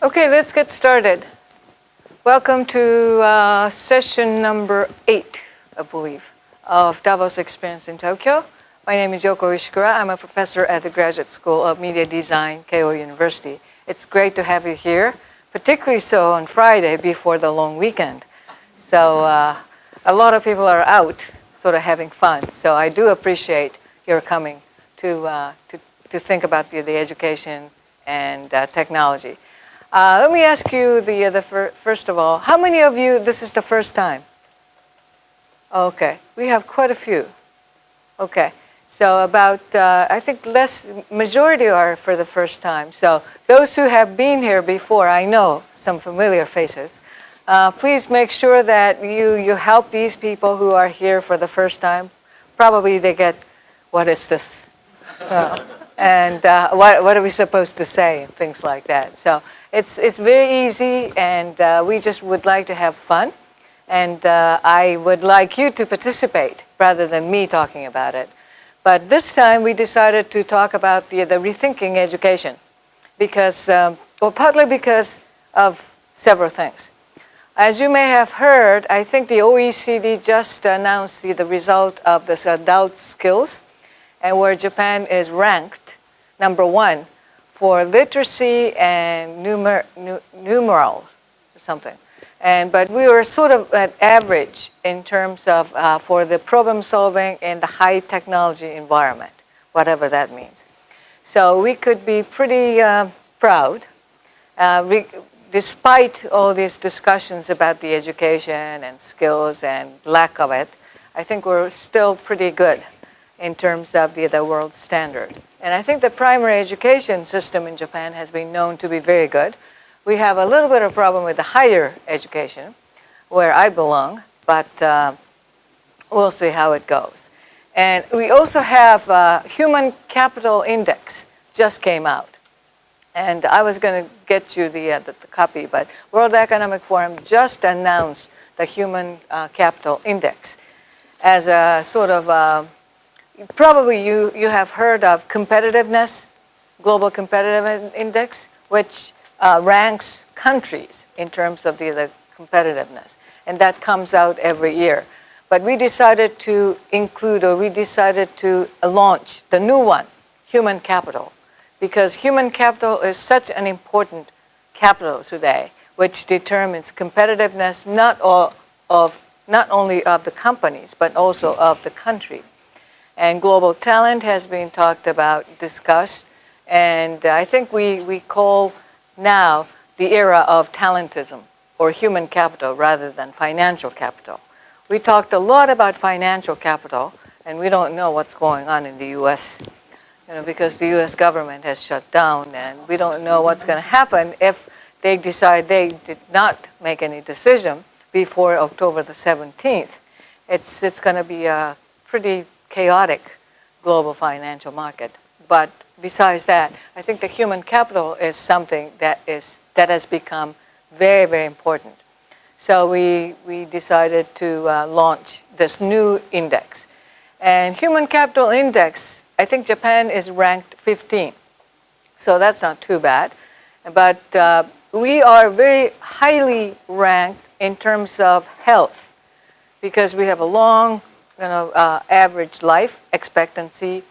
Okay, let's get started. Welcome to session number 8, I believe, of Davos Experience in Tokyo. My name is Yoko Ishikura. I'm a professor at the Graduate School of Media Design, Keio University. It's great to have you here, particularly so on Friday before the long weekend. So a lot of people are out sort of having fun. So I do appreciate your coming to think about the education and technology. Let me ask you first of all, how many of you, this is the first time? Okay, we have quite a few. Okay, so about, I think majority are for the first time. So those who have been here before, I know some familiar faces. Please make sure that you help these people who are here for the first time. Probably they get, what is this? And what are we supposed to say, and things like that. So it's very easy, and we just would like to have fun. And I would like you to participate rather than me talking about it. But this time we decided to talk about the Rethinking Education because, partly because of several things. As you may have heard, I think the OECD just announced the result of this adult skills, and where Japan is ranked #1 for literacy and numerals or something. But we were sort of at average in terms of for the problem solving in the high technology environment, whatever that means. So we could be pretty proud, despite all these discussions about the education and skills and lack of it. I think we're still pretty good in terms of the world standard. And I think the primary education system in Japan has been known to be very good. We have a little bit of problem with the higher education, where I belong, but we'll see how it goes. And we also have Human Capital Index just came out. And I was going to get you the copy, but World Economic Forum just announced the Human Capital Index as a sort of probably you have heard of competitiveness, Global Competitiveness Index, which ranks countries in terms of the competitiveness. And that comes out every year. But we decided to launch the new one, human capital, because human capital is such an important capital today, which determines competitiveness not only of the companies, but also of the country. And global talent has been talked about, discussed, and I think we call now the era of talentism, or human capital rather than financial capital. We talked a lot about financial capital, and we don't know what's going on in the US, because the US government has shut down, and we don't know what's going to happen if they decide they did not make any decision before October the 17th. It's going to be a pretty chaotic global financial market. But besides that, I think the human capital is something that has become very, very important. So we decided to launch this new index. And Human Capital Index, I think Japan is ranked 15. So that's not too bad. But we are very highly ranked in terms of health because we have a long average life expectancy.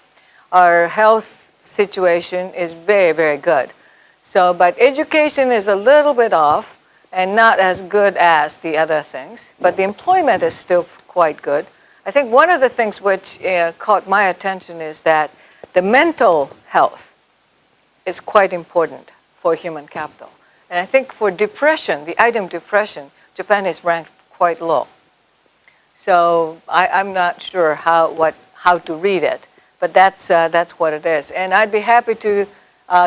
Our health situation is very, very good. So, but education is a little bit off and not as good as the other things. But the employment is still quite good. I think one of the things which caught my attention is that the mental health is quite important for human capital. And I think for depression, the item depression, Japan is ranked quite low. So I'm not sure how to read it, but that's what it is. And I'd be happy to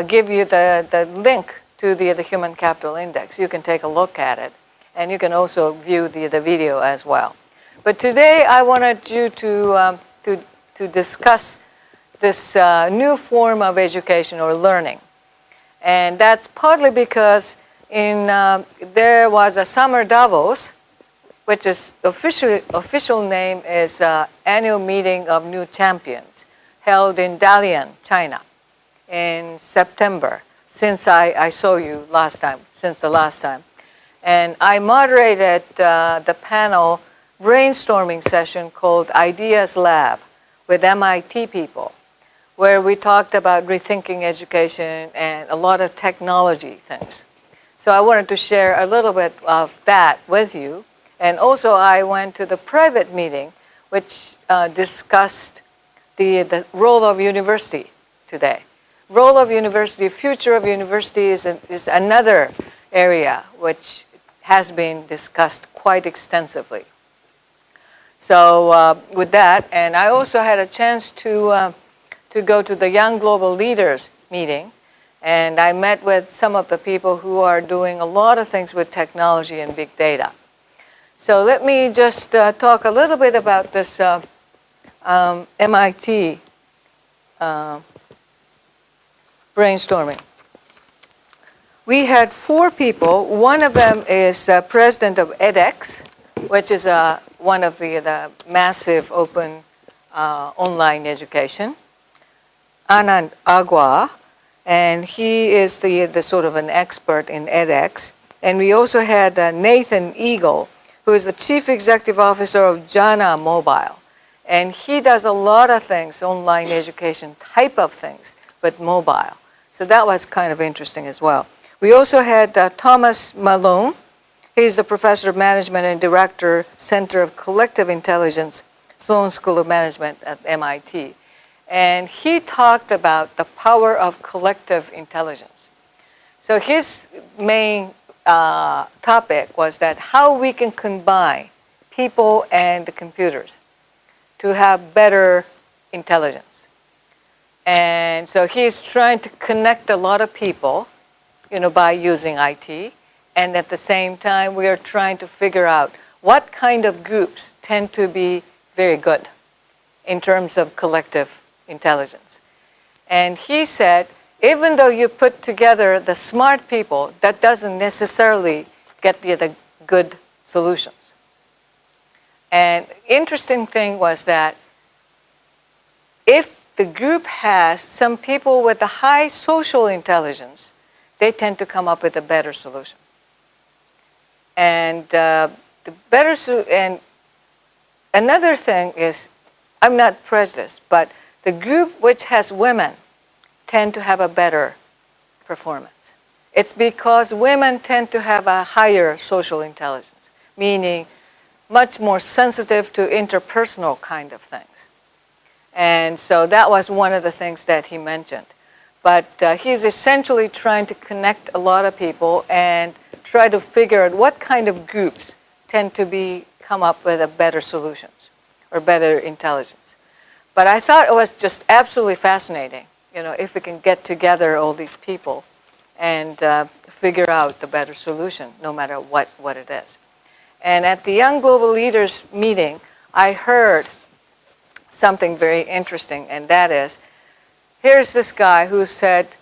give you the link to the Human Capital Index. You can take a look at it, and you can also view the video as well. But today I wanted you to discuss this new form of education or learning, and that's partly because there was a summer Davos, which is official name is Annual Meeting of New Champions, held in Dalian, China, in September since I saw you last time, since the last time. And I moderated the panel brainstorming session called Ideas Lab with MIT people, where we talked about rethinking education and a lot of technology things. So I wanted to share a little bit of that with you. And also I went to the private meeting, which discussed the role of university today. Role of university, future of university is another area which has been discussed quite extensively. So with that, and I also had a chance to go to the Young Global Leaders meeting, and I met with some of the people who are doing a lot of things with technology and big data. So let me just talk a little bit about this MIT brainstorming. We had 4 people. One of them is president of edX, which is one of the massive open online education. Anand Agwa, and he is the sort of an expert in edX. And we also had Nathan Eagle, who is the chief executive officer of Jana Mobile. And he does a lot of things, online education type of things, but mobile. So that was kind of interesting as well. We also had Thomas Malone. He's the professor of management and director, Center of Collective Intelligence, Sloan School of Management at MIT. And he talked about the power of collective intelligence. So his main topic was that how we can combine people and the computers to have better intelligence. And so he's trying to connect a lot of people, by using IT. And at the same time, we are trying to figure out what kind of groups tend to be very good in terms of collective intelligence. And he said, even though you put together the smart people, that doesn't necessarily get the good solutions. And interesting thing was that if the group has some people with a high social intelligence, they tend to come up with a better solution. And and another thing is, I'm not prejudiced, but the group which has women tend to have a better performance. It's because women tend to have a higher social intelligence, meaning much more sensitive to interpersonal kind of things. And so that was one of the things that he mentioned. But he's essentially trying to connect a lot of people and try to figure out what kind of groups tend to come up with a better solutions or better intelligence. But I thought it was just absolutely fascinating, if we can get together all these people and figure out the better solution, no matter what it is. And at the Young Global Leaders meeting, I heard something very interesting, and that is, here's this guy who said,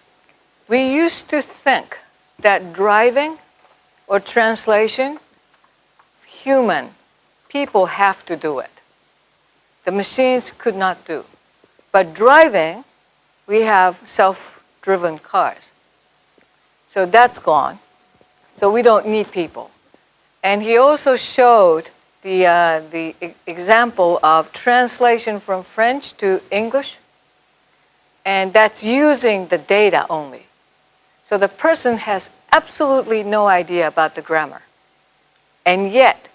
we used to think that driving or translation, people have to do it. The machines could not do. But driving, we have self-driven cars. So that's gone. So we don't need people. And he also showed the example of translation from French to English, and that's using the data only. So the person has absolutely no idea about the grammar. And yet,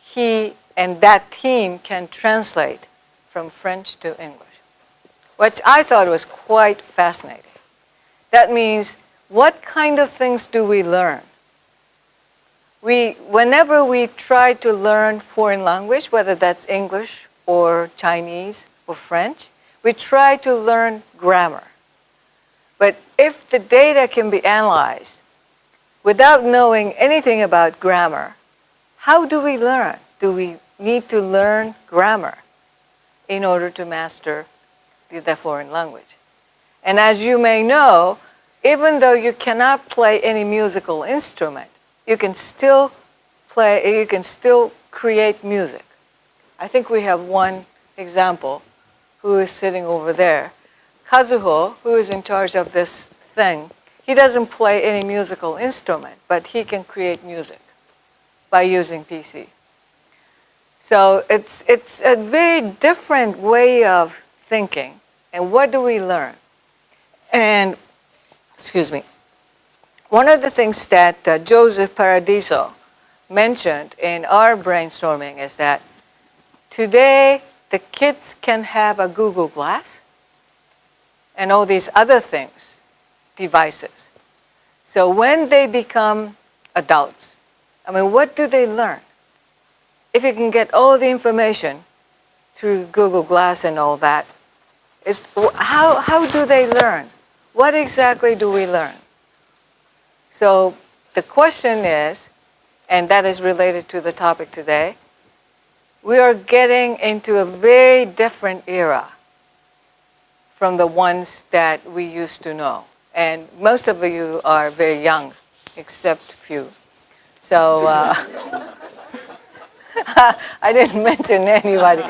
he and that team can translate from French to English, which I thought was quite fascinating. That means, what kind of things do we learn? Whenever we try to learn foreign language, whether that's English or Chinese or French, we try to learn grammar. But if the data can be analyzed without knowing anything about grammar, how do we learn? Do we need to learn grammar in order to master the foreign language? And as you may know, even though you cannot play any musical instrument, you can still create music. I think we have one example who is sitting over there. Kazuho, who is in charge of this thing, he doesn't play any musical instrument, but he can create music by using PC. So it's a very different way of thinking. And what do we learn? And, excuse me, one of the things that Joseph Paradiso mentioned in our brainstorming is that today the kids can have a Google Glass and all these other things, devices. So when they become adults, I mean, what do they learn? If you can get all the information through Google Glass and all that, how do they learn? What exactly do we learn? So the question is, and that is related to the topic today, we are getting into a very different era from the ones that we used to know. And most of you are very young, except few. So I didn't mention anybody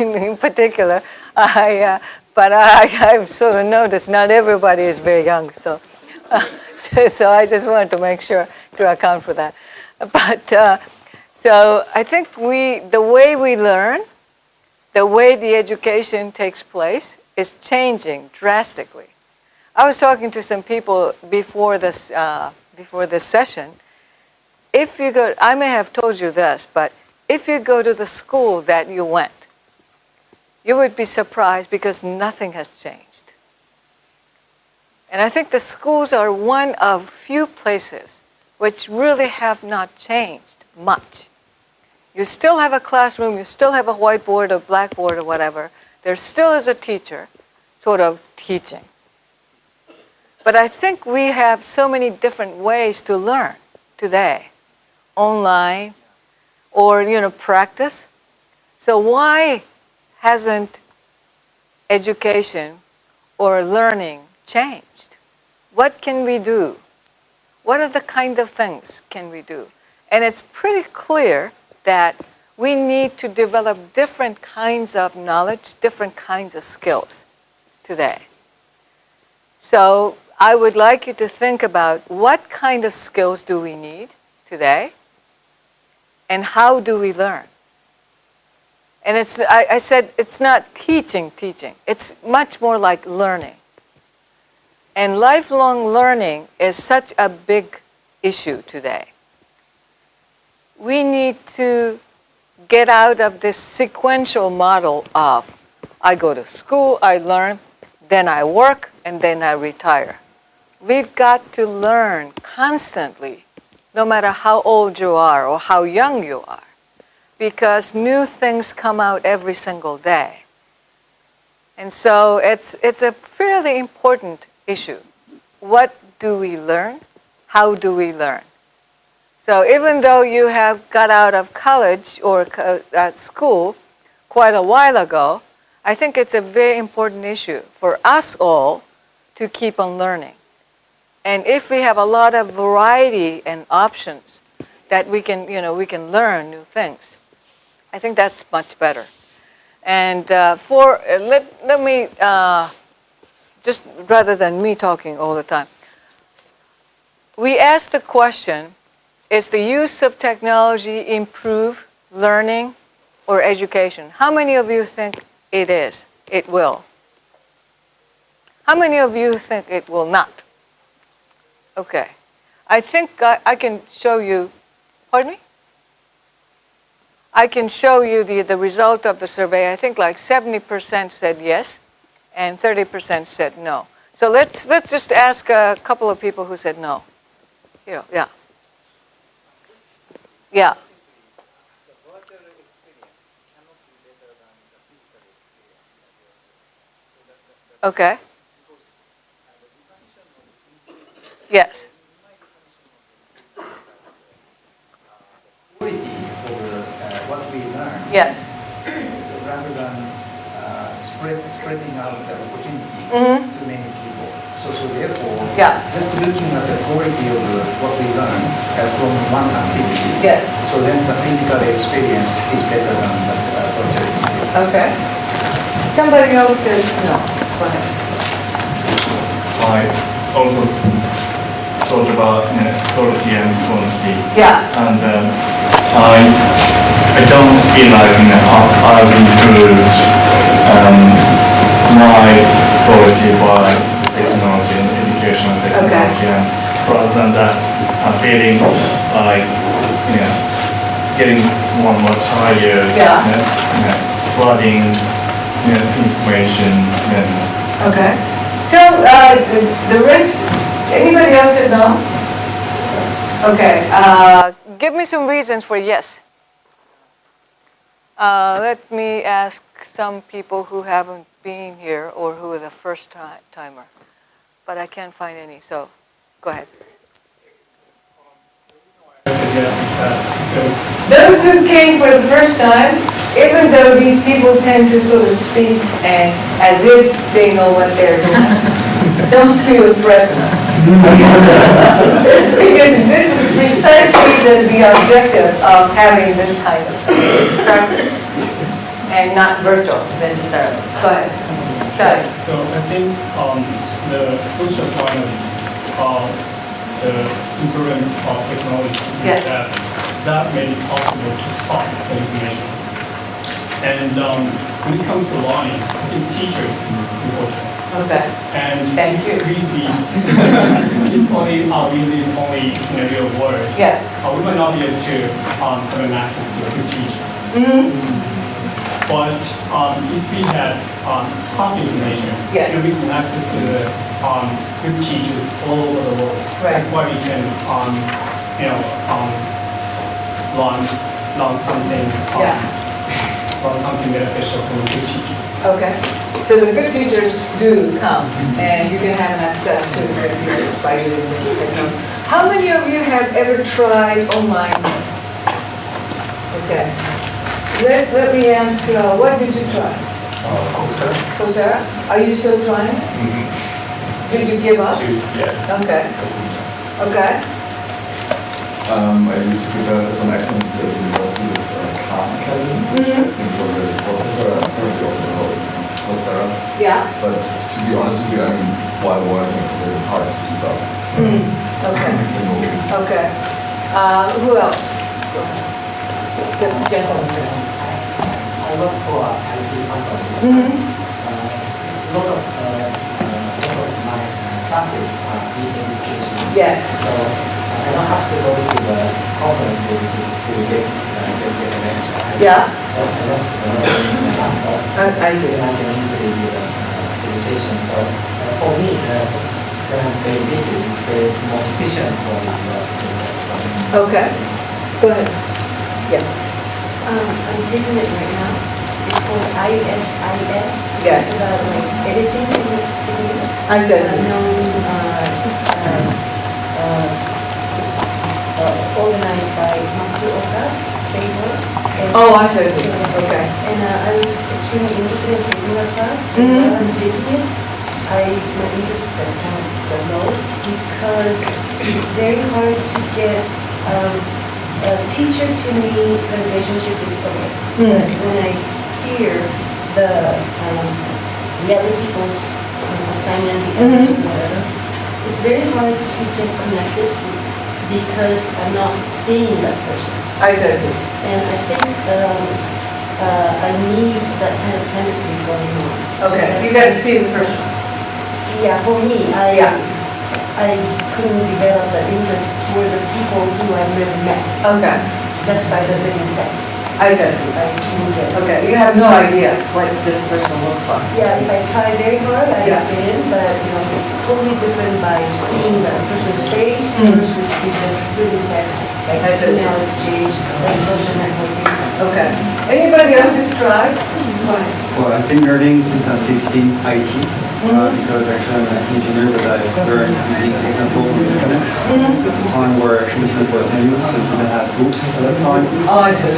in particular, but I've sort of noticed not everybody is very young. So I just wanted to make sure to account for that. But so I think the way we learn, the way the education takes place is changing drastically. I was talking to some people before this session. If you go, I may have told you this, but if you go to the school that you went, you would be surprised because nothing has changed. And I think the schools are one of few places which really have not changed much. You still have a classroom, you still have a whiteboard or blackboard or whatever. There still is a teacher sort of teaching. But I think we have so many different ways to learn today, online or practice. So why hasn't education or learning changed? What can we do? What are the kind of things can we do? And it's pretty clear that we need to develop different kinds of knowledge, different kinds of skills today. So I would like you to think about what kind of skills do we need today and how do we learn? And I said it's not teaching. It's much more like learning. And lifelong learning is such a big issue today. We need to get out of this sequential model of I go to school, I learn, then I work, and then I retire. We've got to learn constantly, no matter how old you are or how young you are, because new things come out every single day. And so it's a fairly important issue. What do we learn? How do we learn? So even though you have got out of college or at school quite a while ago, I think it's a very important issue for us all to keep on learning. And if we have a lot of variety and options that we can learn new things, I think that's much better. And let me, just rather than me talking all the time, we asked the question, is the use of technology improve learning or education? How many of you think it is? It will. How many of you think it will not? Okay. I think I can show you, pardon me? I can show you the result of the survey. I think like 70% said yes, and 30% said no. So let's just ask a couple of people who said no. Yeah. Yeah. Yeah. The virtual experience cannot be better than the physical experience that you are doing. So Okay. because the definition of Yes. my definition of the quality of what we learn, Yes. rather than spreading out the opportunity to many people. So therefore, Yeah. just looking at the quality of what we learn from one activity. Yes. So then the physical experience is better than the virtual experience. Okay. Somebody else said no. Go ahead. I also thought about quality and quantity. Yeah. And I don't feel like I've improved my quality by technology and educational technology. And rather than that, I'm feeling like getting more and more tired. Flooding information. Okay. Tell the rest. Anybody else said no? Okay. Give me some reasons for yes. Let me ask some people who haven't been here or who are the first timer, but I can't find any. So, go ahead. Yes, is that because Those who came for the first time, even though these people tend to sort of speak and as if they know what they're doing, don't feel threatened. Because this is precisely the objective of having this kind of practice and not virtual necessarily. Go ahead. Sorry. so I think the crucial point of the improvement of technology is that made it possible to stop the information. And when it comes to learning, I think teachers is important. Okay. And Thank you. really, if only really only in a real world, Yes. we might not be able to have an access to the good teachers. But if we had stock information, Yes. we can access to the good teachers all over the world. Right. That's why we can, learn something, learn something beneficial from good teachers. Okay. So the good teachers do come, and you can have access to the good teachers by using the technology. How many of you have ever tried online? Okay. Let me ask, what did you try? Coursera? Are you still trying? Did you give up? Yeah. Okay. Okay. I used to prepare for some exams at the University of Khan Academy, which I think was a professor, and currently also called Coursera. Yeah. But to be honest with you, I mean, while working, it's very hard to keep up. Okay. Okay. Who else? The gentleman. I work for IT company. A lot of my classes are e-education. Yes. So I don't have to go to the conference to get the lecture. Yeah. I just my laptop. I see. And I can easily do the presentation. So for me, when I'm very busy, it's very more efficient for me to Okay. Go ahead. Yes. I'm taking it right now. It's called ISIS. Yes. It's about like editing in the I said. it's organized by Matsuoka Seigo. Oh, I see. Okay. And I was extremely interested in taking that class. And while I'm taking it, my interest kind of low because it's very hard to get teacher to me, the relationship is okay. But when I hear the other people's assignment, whatever, it's very hard to get connected because I'm not seeing that person. I see. And I think I need that kind of chemistry going on. Okay. You got to see the person. Yeah, for me, I couldn't develop that interest toward the people who I've never met Okay. just by the written text. I see. I couldn't get it. Okay. You have no idea what this person looks like. Yeah, if I try very hard, I Yeah. get in, but it's totally different by seeing that person's face versus to just written text, like I see. email exchange, like social networking. Okay. Anybody else has tried? Go ahead. Well, I've been learning since I'm 15 IT, because actually I'm an IT engineer, but I've learned using examples on the internet. At the time where internet was new, so we didn't have books at that time. Oh, I see.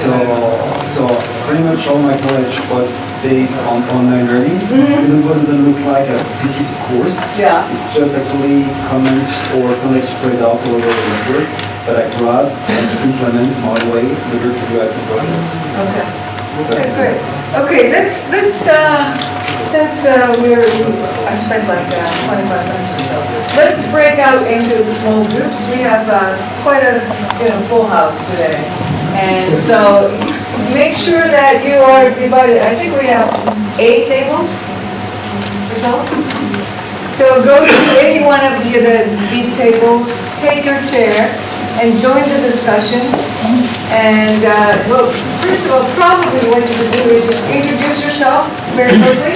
So pretty much all my knowledge was based on online learning. Even though it doesn't look like a specific course. Yeah. It's just actually comments or knowledge spread out all over the network that I grab and implement my way in order to do IT projects. Okay. Okay, great. Okay, let's since I spent like 25 minutes or so, let's break out into small groups. We have quite a full house today. And so make sure that you are divided. I think we have 8 tables or so. So go to any one of these tables, take your chair, and join the discussion. And, well, first of all, probably what you would do is just introduce yourself very quickly.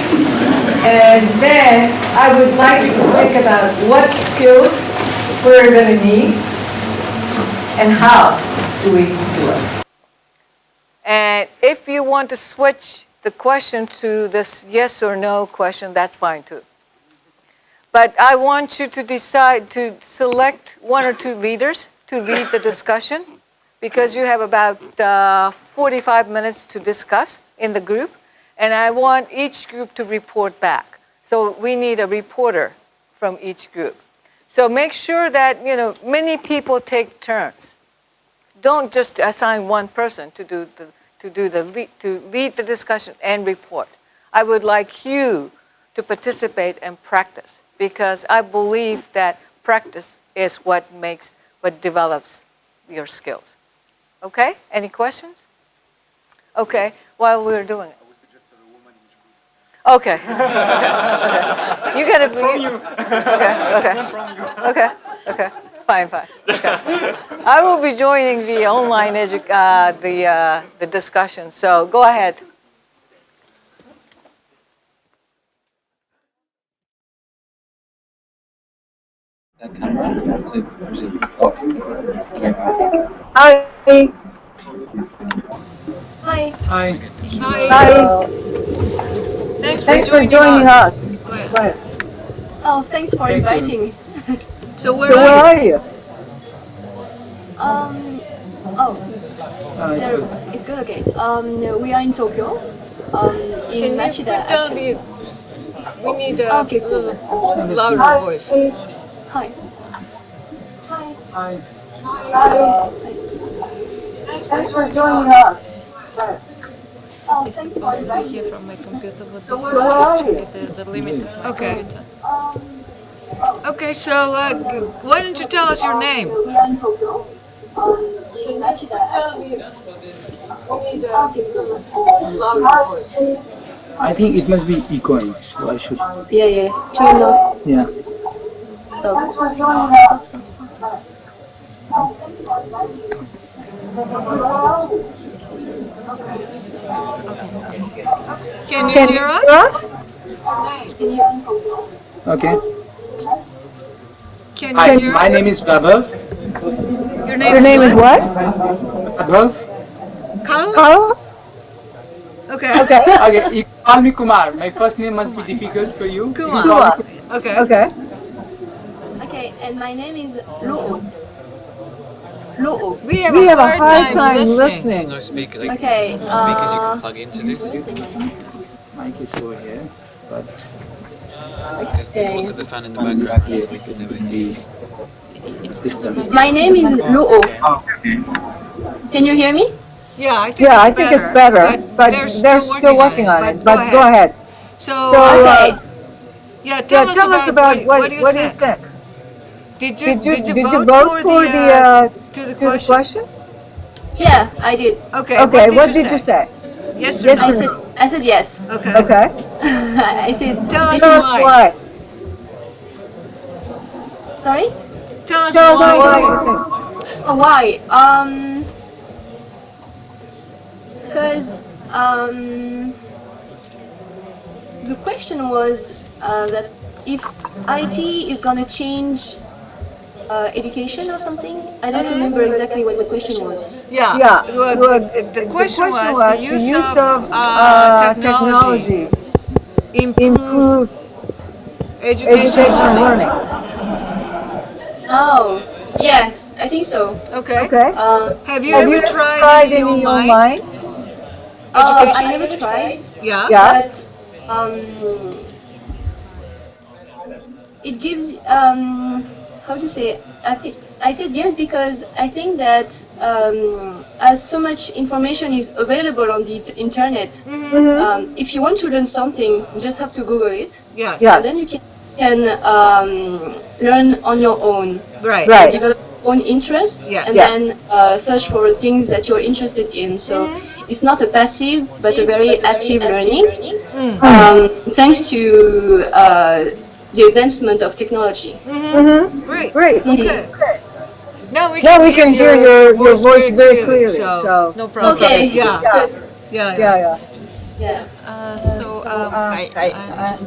And then I would like you to think about what skills we're going to need and how do we do it. And if you want to switch the question to this yes or no question, that's fine too. But I want you to decide to select 1 or 2 leaders to lead the discussion, because you have about 45 minutes to discuss in the group, and I want each group to report back. So we need a reporter from each group. So make sure that many people take turns. Don't just assign one person to lead the discussion and report. I would like you to participate and practice, because I believe that practice is what develops your skills. Okay? Any questions? Okay, while we're doing it. Okay. Okay. You gotta believe. Okay. Fine. Okay. I will be joining the online the discussion. So go ahead. Hi. Hi. Hi. Hi. Thanks for joining us. Go ahead. Oh, thanks for inviting me. So where are you? It's good. Okay. We are in Tokyo. In Machida. Actually. We need a okay, cool. louder voice. Hi. Hi. Thanks for joining us. Oh, thanks for inviting me. Here from my computer, but So this where are is you? actually the limit of my Okay. computer. Okay, so why don't you tell us your name? We are in Tokyo. In Machida. Actually. Okay, cool. I think it must be echoing, so I should. Yeah. Turn off. Yeah. Stop. Can you hear us? Okay. Can Hi, you hear my us? name is Vaibhav. Your name is what? Vaibhav. Carlos? Okay. Okay, you call me Kumar. My first name must be difficult for you. Kumar. Okay. Okay, and my name is Luo. We have a hard time listening. There's no speaker. Like, Okay. speakers you can plug into this. Mic is over here, but There's also the fan in the background, so we can never hear. My name is Luo. Can you hear me? Yeah, I think it's better. But they're still working on it. But go ahead. So Okay. tell us about what do you think? Did you vote for the question? Yeah, I did. Okay. What did you say? Yes or no? I said yes. Okay. I said. Tell us why. Sorry? Tell us why you think. Oh, why? Because the question was that if IT is gonna change education or something. I don't remember exactly what the question was. Yeah. The question was the use of technology improve education and learning. Oh, yes, I think so. Okay. Have you ever tried any online education? I never tried. Yeah. But it gives how to say? I said yes because I think that as so much information is available on the internet, if you want to learn something, you just have to Google it. Yes. And then you can can learn on your own. Right. Right. Develop your own interests Yes. and Yeah. then search for things that you're interested in. So it's not a passive but a very active learning. Thanks to the advancement of technology. Great. Great. Okay. Now we Now can, we can hear your voice very clearly, so no problem. Okay. Yeah. Good. Yeah. Yeah. I'm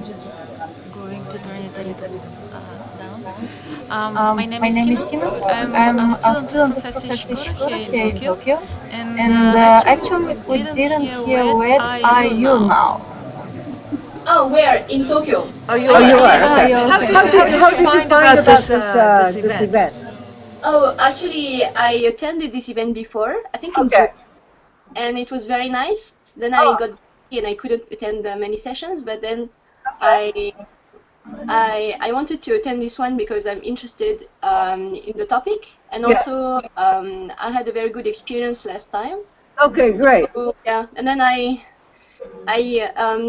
just going to turn it a little bit down. My name is Tina. I'm a student of Professor Shikura here in Tokyo. And actually, we didn't hear where are you now? Oh, where? In Tokyo. Oh, you Oh, are. you are. Okay. Okay. How did you find about this event? Oh, actually, I attended this event before, I think in June, and it was very nice. Then I got busy and I couldn't attend many sessions, but then I wanted to attend this one because I'm interested in the topic, and also I had a very good experience last time. Okay, great. So, yeah, and then I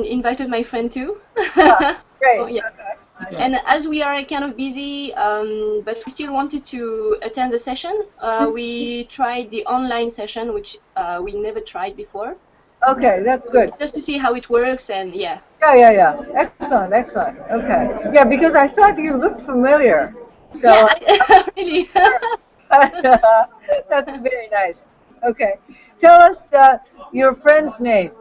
invited my friend too. Great. Oh, yeah. And as we are kind of busy, but we still wanted to attend the session, we tried the online session, which we never tried before. Okay, that's good. Just to see how it works, and yeah. Yeah. Excellent. Okay. Yeah, because I thought you looked familiar. So Yeah, really. that's very nice. Okay. Tell us your friend's name.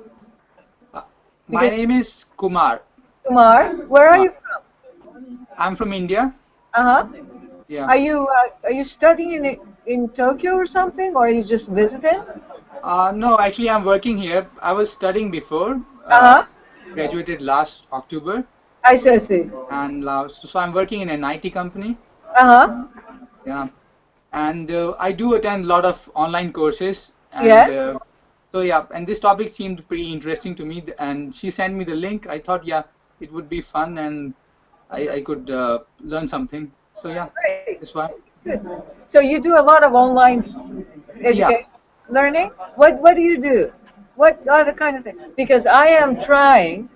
My name is Kumar. Kumar, where are you from? I'm from India. Yeah. Are you studying in Tokyo or something, or are you just visiting? No, actually, I'm working here. I was studying before. Graduated last October. I see. And so I'm working in an IT company. Yeah. And I do attend a lot of online courses. And, Yes. So yeah, and this topic seemed pretty interesting to me. And she sent me the link. I thought, yeah, it would be fun and I could learn something. So yeah, Great. that's why. Good. So you do a lot of online education learning? What do you do? What are the kind of things? Because I am trying,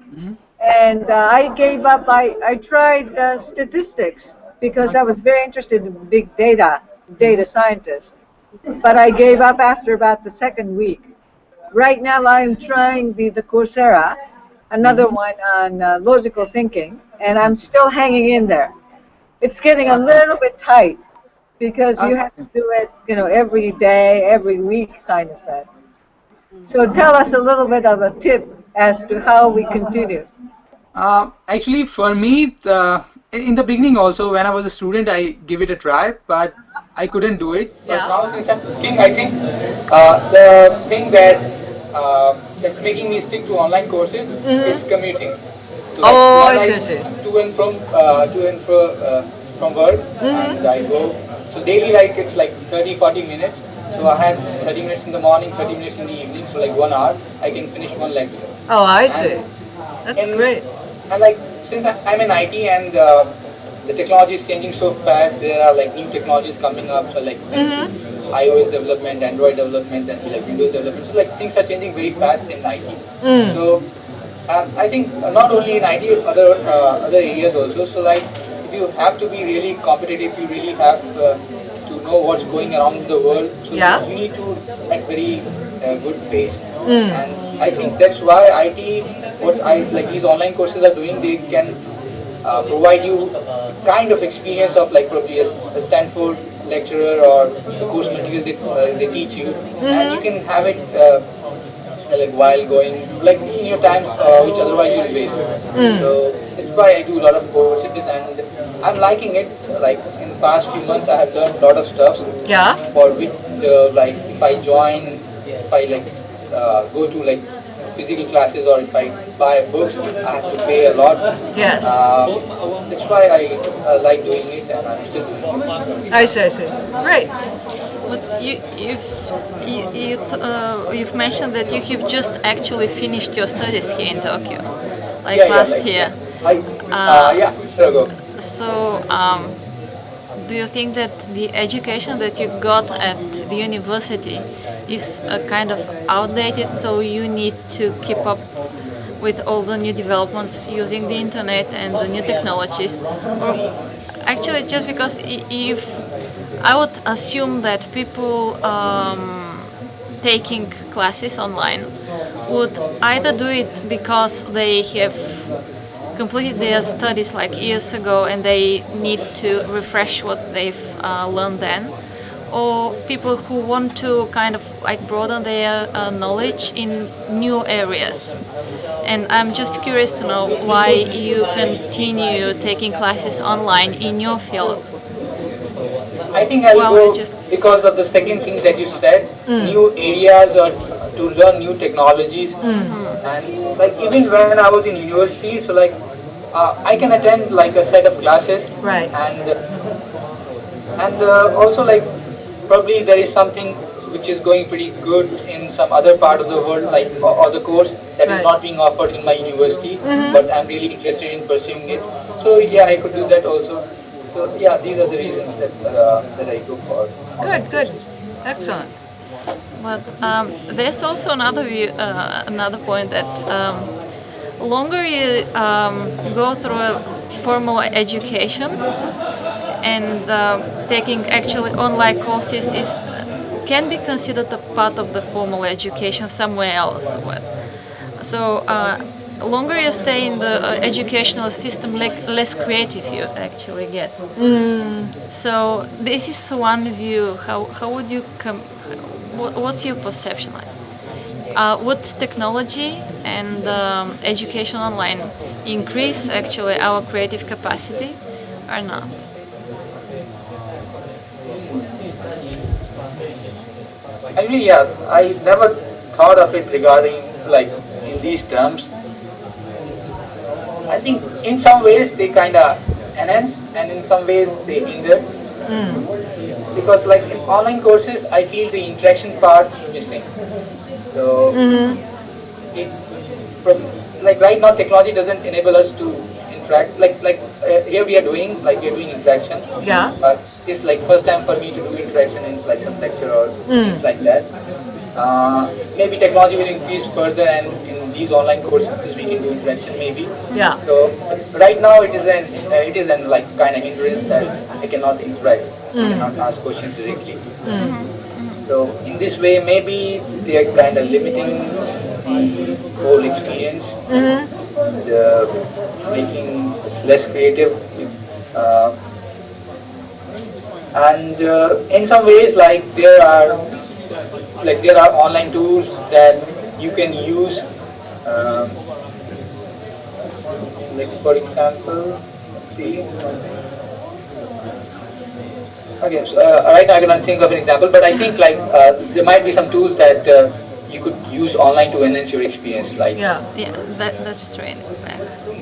and I gave up. I tried statistics because I was very interested in big data scientists, but I gave up after about the second week. Right now I am trying the Coursera, another one on logical thinking, and I'm still hanging in there. It's getting a little bit tight because you have to do it, every day, every week kind of thing. So tell us a little bit of a tip as to how we continue. Actually, for me, in the beginning also, when I was a student, I give it a try, but I couldn't do it. But now since I'm working, I think the thing that's making me stick to online courses is commuting. So I when see. To and from work, and I go. So daily, it's like 30-40 minutes. So I have 30 minutes in the morning, 30 minutes in the evening. So like 1 hour, I can finish one lecture. Oh, I see. That's great. And since I'm in IT and the technology is changing so fast, there are new technologies coming up. So iOS development, Android development, and Windows development. So things are changing very fast in IT. So I think not only in IT, other areas also. So if you have to be really competitive, you really have to know what's going around the world. So you need to at very good pace. And I think that's why IT, these online courses are doing, they can provide you kind of experience of probably a Stanford lecturer or the course material they teach you, and you can have it while going in your time, which otherwise you'll waste. So that's why I do a lot of courses, and I'm liking it. In the past few months, I have learned a lot of stuff. For which, if I join, if I go to physical classes, or if I buy books, I have to pay a lot. Yes. That's why I like doing it, and I'm still doing it. I see. Great. But you've mentioned that you have just actually finished your studies here in Tokyo, last year. Sure ago. So, do you think that the education that you got at the university is kind of outdated, so you need to keep up with all the new developments using the internet and the new technologies, or actually just because if I would assume that people taking classes online would either do it because they have completed their studies like years ago and they need to refresh what they've learned then, or people who want to kind of like broaden their knowledge in new areas. And I'm just curious to know why you continue taking classes online in your field. I think I'll go because of the second thing that you said, new areas or to learn new technologies. And like even when I was in university, so like I can attend like a set of classes, Right. And also like probably there is something which is going pretty good in some other part of the world, like or the course that is Right. not being offered in my university, but I'm really interested in pursuing it. So yeah, I could do that also. So yeah, these are the reasons that I go for. Good. Excellent. But there's also another another point that longer you go through a formal education and taking actually online courses can be considered a part of the formal education somewhere else. So longer you stay in the educational system, less creative you actually get. So this is one view. How would you what's your perception like? Would technology and education online increase actually our creative capacity or not? Actually, yeah, I never thought of it regarding like in these terms. I think in some ways they kind of enhance and in some ways they hinder. Because like in online courses, I feel the interaction part is missing. So, like right now, technology doesn't enable us to interact. Here we are doing interaction. Yeah. But it's like first time for me to do interaction in like some lecture or things like that. Maybe technology will increase further, and in these online courses we can do interaction maybe. Yeah. So right now it is an like kind of hindrance that I cannot interact, I cannot ask questions directly. So in this way, maybe they are kind of limiting the whole experience, making us less creative. And in some ways, like there are online tools that you can use. Like for example, okay, so, right now I cannot think of an example, but I think like there might be some tools that you could use online to enhance your experience. Like That's true.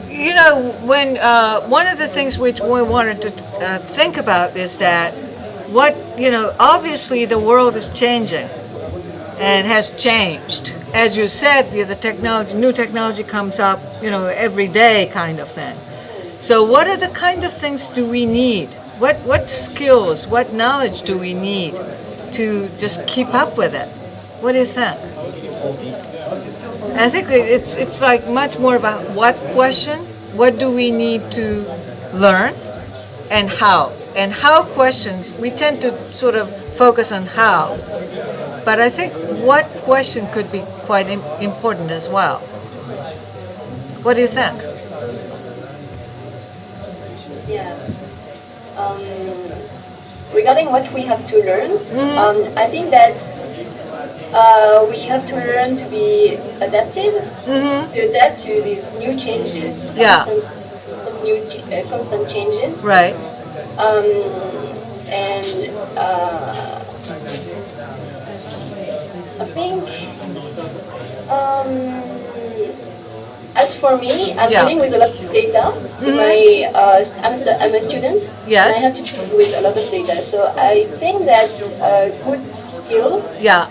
You know, when one of the things which we wanted to think about is that obviously the world is changing and has changed. As you said, the new technology comes up, every day kind of thing. So what are the kind of things do we need? What skills, what knowledge do we need to just keep up with it? What do you think? I think it's like much more about what question, what do we need to learn, and how. And how questions, we tend to sort of focus on how. But I think what question could be quite important as well. What do you think? Yeah. Regarding what we have to learn, I think that we have to learn to be adaptive, to adapt to these new changes, constant changes. Right. And I think, as for me, I'm dealing with a lot of data. I'm a student. Yes. And I have to deal with a lot of data. So I think that a good skill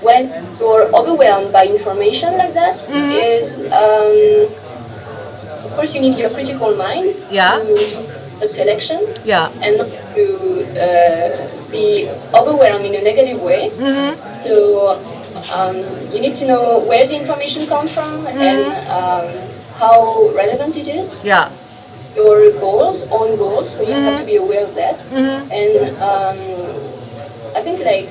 when you're overwhelmed by information like that is, of course, you need your critical mind to do a selection and not to be overwhelmed in a negative way. So you need to know where the information comes from and how relevant it is. Yeah. Your goals, own goals, so you have to be aware of that. And I think like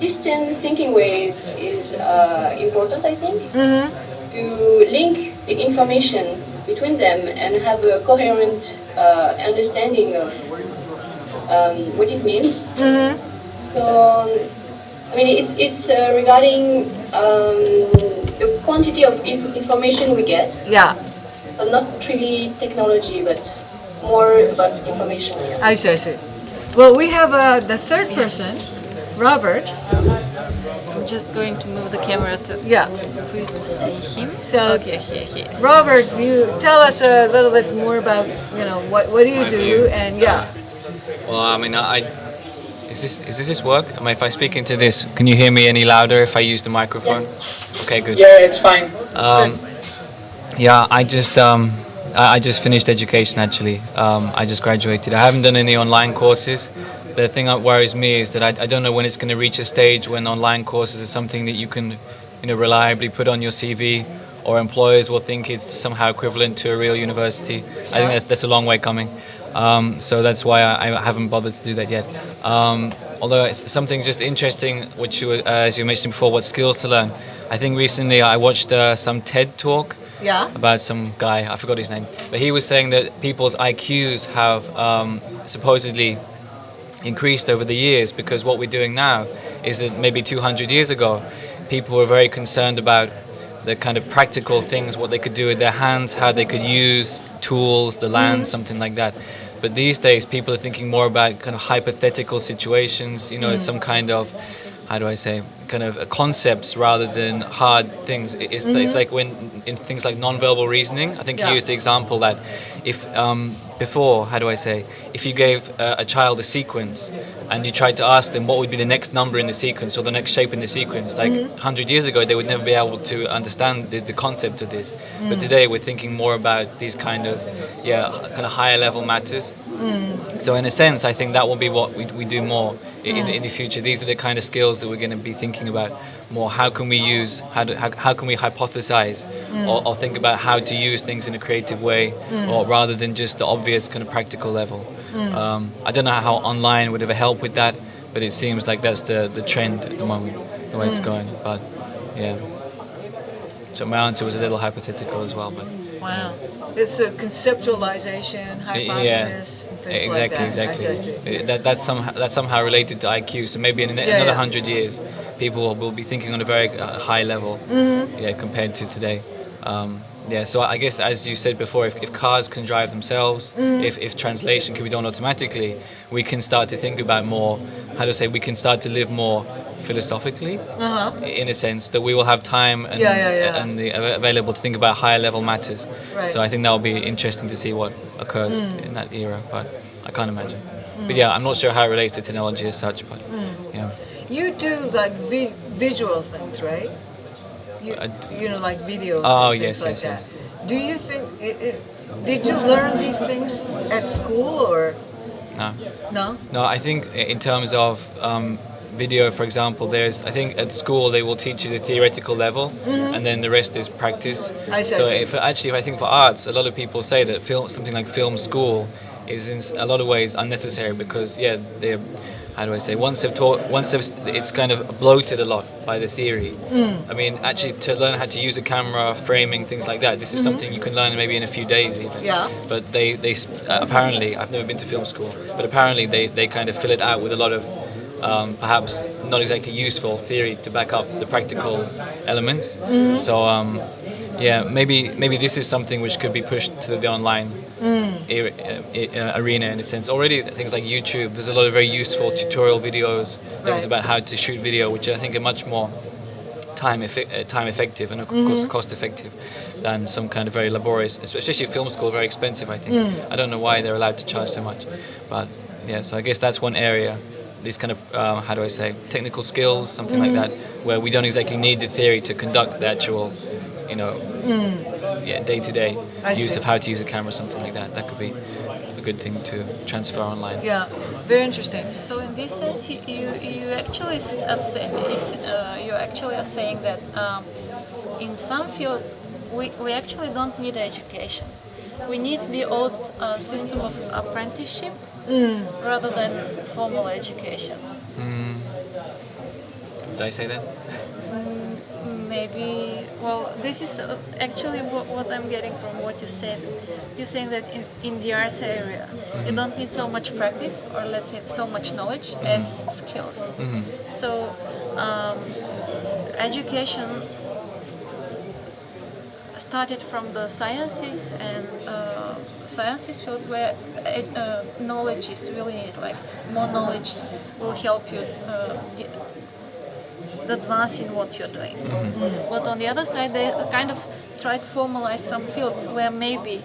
system thinking ways is important, I think, to link the information between them and have a coherent understanding of what it means. So, I mean, it's regarding the quantity of information we get. Yeah. But not really technology, but more about information. Yeah. I see. Well, we have the third person, Robert. I'm just going to move the camera to for you to see him. So, okay, here he is. Robert, you tell us a little bit more about what do you do, and Well, I mean, does this work? I mean, if I speak into this, can you hear me any louder if I use the microphone? Yeah. Okay, good. Yeah, it's fine. Yeah, I just finished education actually. I just graduated. I haven't done any online courses. The thing that worries me is that I don't know when it's going to reach a stage when online courses are something that you can, reliably put on your CV, or employers will think it's somehow equivalent to a real university. I think that's a long way coming. So that's why I haven't bothered to do that yet. Although it's something just interesting, which as you mentioned before, what skills to learn. I think recently I watched some TED talk. About some guy, I forgot his name, but he was saying that people's IQs have supposedly increased over the years, because what we're doing now is that maybe 200 years ago people were very concerned about the kind of practical things, what they could do with their hands, how they could use tools, the land, something like that. But these days people are thinking more about kind of hypothetical situations, some kind of, how do I say, kind of concepts rather than hard things. It's like when in things like non-verbal reasoning, I think he used the example that if before, how do I say, if you gave a child a sequence and you tried to ask them what would be the next number in the sequence or the next shape in the sequence, like 100 years ago they would never be able to understand the concept of this. But today we're thinking more about these kind of higher level matters. So in a sense, I think that will be what we do more in the future. These are the kind of skills that we're going to be thinking about more. How can we use, how can we hypothesize or think about how to use things in a creative way, or rather than just the obvious kind of practical level. I don't know how online would ever help with that, but it seems like that's the trend at the moment, the way it's going. But yeah. So my answer was a little hypothetical as well, but wow. It's a conceptualization, hypothesis, and things like that. Exactly. That's somehow related to IQ. So maybe in another 100 years, people will be thinking on a very high level, compared to today. So I guess, as you said before, if cars can drive themselves, if translation can be done automatically, we can start to think about more, we can start to live more philosophically, in a sense, that we will have time and available to think about higher level matters. Right. So I think that will be interesting to see what occurs in that era, but I can't imagine. But yeah, I'm not sure how it relates to technology as such, but yeah. You do like visual things, right? Like videos. Oh, and yes, things yes. Do you think did you learn these things at school or? No. No, I think in terms of video, for example, I think at school they will teach you the theoretical level, and then the rest is practice. I see. So if I think for arts, a lot of people say that something like film school is in a lot of ways unnecessary, because they're, how do I say, once it's kind of bloated a lot by the theory. I mean, actually, to learn how to use a camera, framing, things like that, this is something you can learn maybe in a few days even. Yeah. But they apparently, I've never been to film school, but apparently they kind of fill it out with a lot of perhaps not exactly useful theory to back up the practical elements. So maybe this is something which could be pushed to the online arena in a sense. Already things like YouTube, there's a lot of very useful tutorial videos, things about how to shoot video, which I think are much more time effective and of course cost effective than some kind of very laborious, especially film school, very expensive, I think. I don't know why they're allowed to charge so much, but yeah, so I guess that's one area, these kind of how do I say, technical skills, something like that, where we don't exactly need the theory to conduct the actual day-to-day use of how to use a camera, something like that. That could be a good thing to transfer online. Yeah, very interesting. So in this sense, you actually are saying that in some field we actually don't need education. We need the old system of apprenticeship rather than formal education. Did I say that? Maybe, well, this is actually what I'm getting from what you said. You're saying that in the arts area, you don't need so much practice, or let's say so much knowledge as skills. So, education started from the sciences and sciences field where knowledge is really needed. Like more knowledge will help you advance in what you're doing. But on the other side, they kind of try to formalize some fields where maybe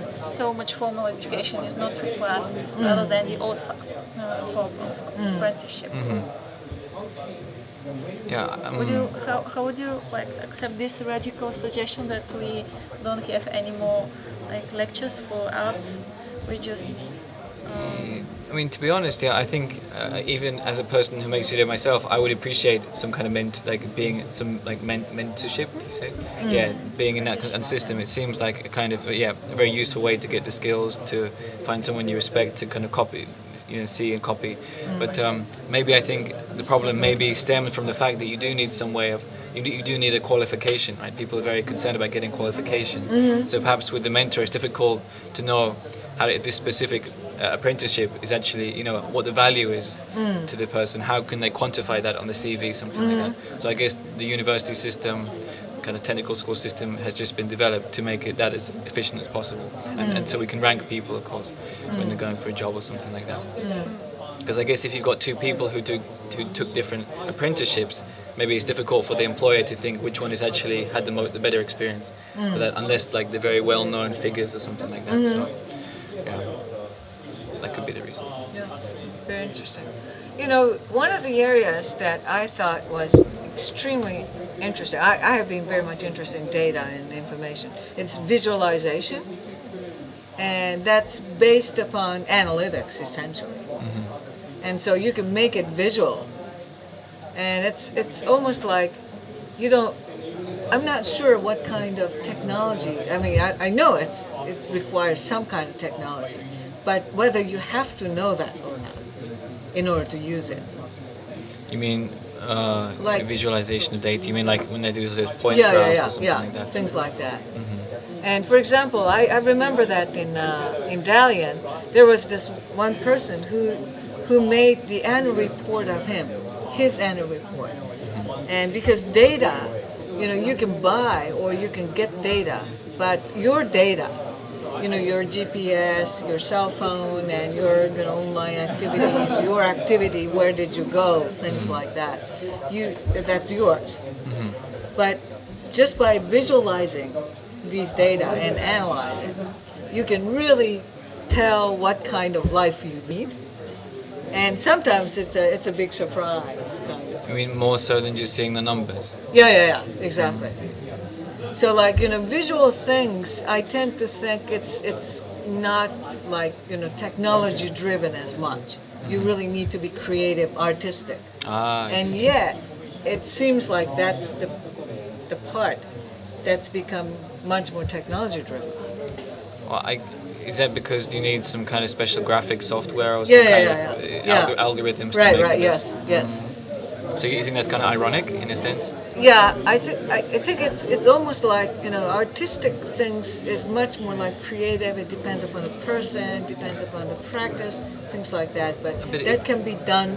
so much formal education is not required, rather than the old form of apprenticeship. Yeah. How would you like accept this radical suggestion that we don't have any more like lectures for arts? We just I mean, to be honest, yeah, I think even as a person who makes video myself, I would appreciate some kind of mentorship. Do you say? Yeah, being in that kind of system. It seems like a kind of a very useful way to get the skills, to find someone you respect, to kind of copy, see and copy. But maybe I think the problem maybe stems from the fact that you do need some way of. You do need a qualification, right? People are very concerned about getting qualification. So perhaps with the mentor, it's difficult to know how this specific apprenticeship is actually, what the value is to the person. How can they quantify that on the CV, something like that. So I guess the university system, kind of technical school system, has just been developed to make it that as efficient as possible. And so we can rank people, of course, when they're going for a job or something like that. Because I guess if you've got two people who took different apprenticeships, maybe it's difficult for the employer to think which one has actually had the better experience, but that, unless like the very well-known figures or something like that. So, that could be the reason. Yeah, very interesting. One of the areas that I thought was extremely interesting, I have been very much interested in data and information. It's visualization, and that's based upon analytics, essentially. And so you can make it visual. And it's almost like I'm not sure what kind of technology. I mean, I know it requires some kind of technology, but whether you have to know that or not in order to use it. You mean like visualization of data? You mean like when they do those point graphs or something like that? Things like that. And for example, I remember that in Dalian, there was this one person who made the annual report of his annual report. And because data, you can buy or you can get data, but your data, your GPS, your cell phone, and your online activities, your activity, where did you go, things like that, that's yours. But just by visualizing these data and analyzing, you can really tell what kind of life you need. And sometimes it's a big surprise, kind of. I mean, more so than just seeing the numbers. Yeah, exactly. So like, visual things, I tend to think it's not like, technology driven as much. You really need to be creative, artistic. And yet, it seems like that's the part that's become much more technology driven. Well, is that because you need some kind of special graphic software or some kind of algorithms to make this? Yes. So you think that's kind of ironic in a sense? Yeah, I think it's almost like, artistic things is much more like creative. It depends upon the person, depends upon the practice, things like that. But that can be done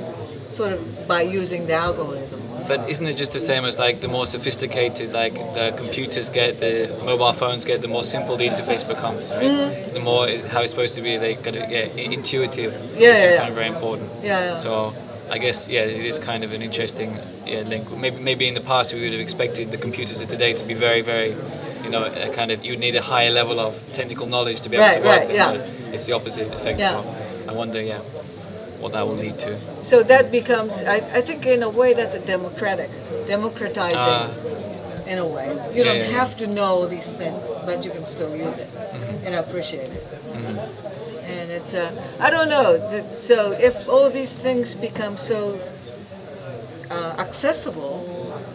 sort of by using the algorithm. But isn't it just the same as like the more sophisticated like the computers get, the mobile phones get, the more simple the interface becomes, right? The more how it's supposed to be, they got intuitive. Kind of very important. So I guess it is kind of an interesting link. Maybe in the past we would have expected the computers of today to be very, very, kind of you'd need a higher level of technical knowledge to be able to work them. But it's the opposite effect. So I wonder, what that will lead to. So that becomes, I think in a way that's a democratizing in a way. You don't have to know these things, but you can still use it and appreciate it. And it's, I don't know, so if all these things become so accessible,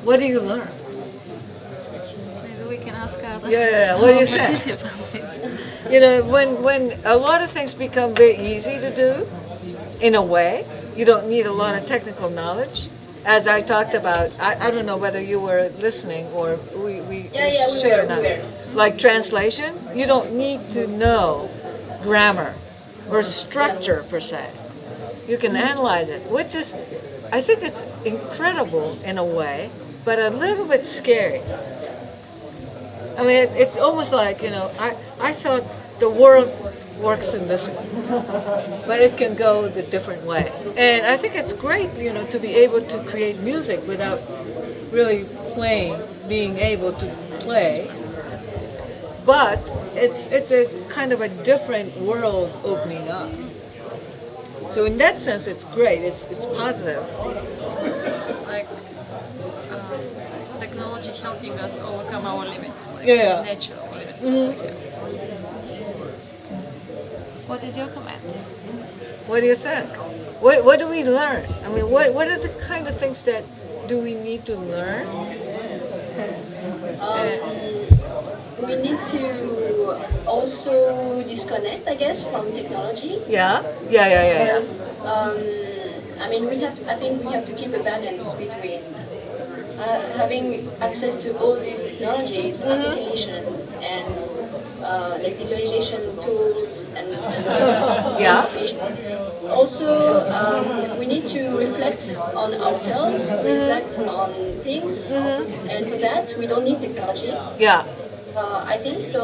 what do you learn? Maybe we can can ask other Yeah, what do you think? participants. You know, when a lot of things become very easy to do, in a way, you don't need a lot of technical knowledge. As I talked about, I don't know whether you were listening or we shared or not. Like translation, you don't need to know grammar or structure per se. You can analyze it, which is, I think it's incredible in a way, but a little bit scary. I mean, it's almost like, you know, I thought the world works in this way, but it can go the different way. And I think it's great, you know, to be able to create music without really being able to play. But it's a kind of a different world opening up. So in that sense, it's great. It's positive. Like technology helping us overcome our limits, like Yeah. natural limits. What is your comment? What do you think? What do we learn? I mean, what are the kind of things that do we need to learn? We need to also disconnect, I guess, from technology. Yeah. I mean, I think we have to keep a balance between having access to all these technologies, applications, and like visualization tools and Yeah. Also, we need to reflect on ourselves, reflect on things, and for that we don't need technology. Yeah. I think so.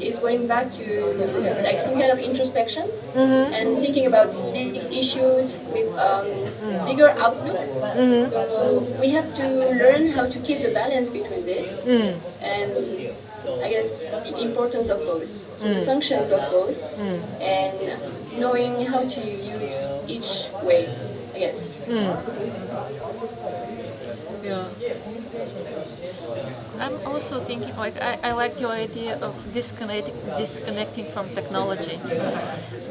It's going back to like some kind of introspection and thinking about big issues with bigger outlook. So we have to learn how to keep the balance between this and I guess the importance of both, so the functions of both, and knowing how to use each way, I guess. Yeah. I'm also thinking, like, I liked your idea of disconnecting from technology,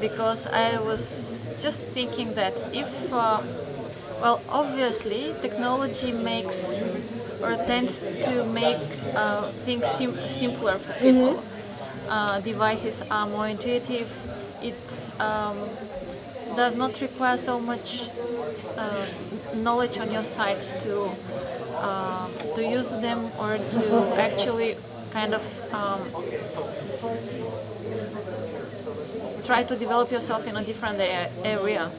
because I was just thinking that if, well, obviously technology makes or tends to make things simpler for people. Devices are more intuitive. It does not require so much knowledge on your side to use them or to actually kind of try to develop yourself in a different area.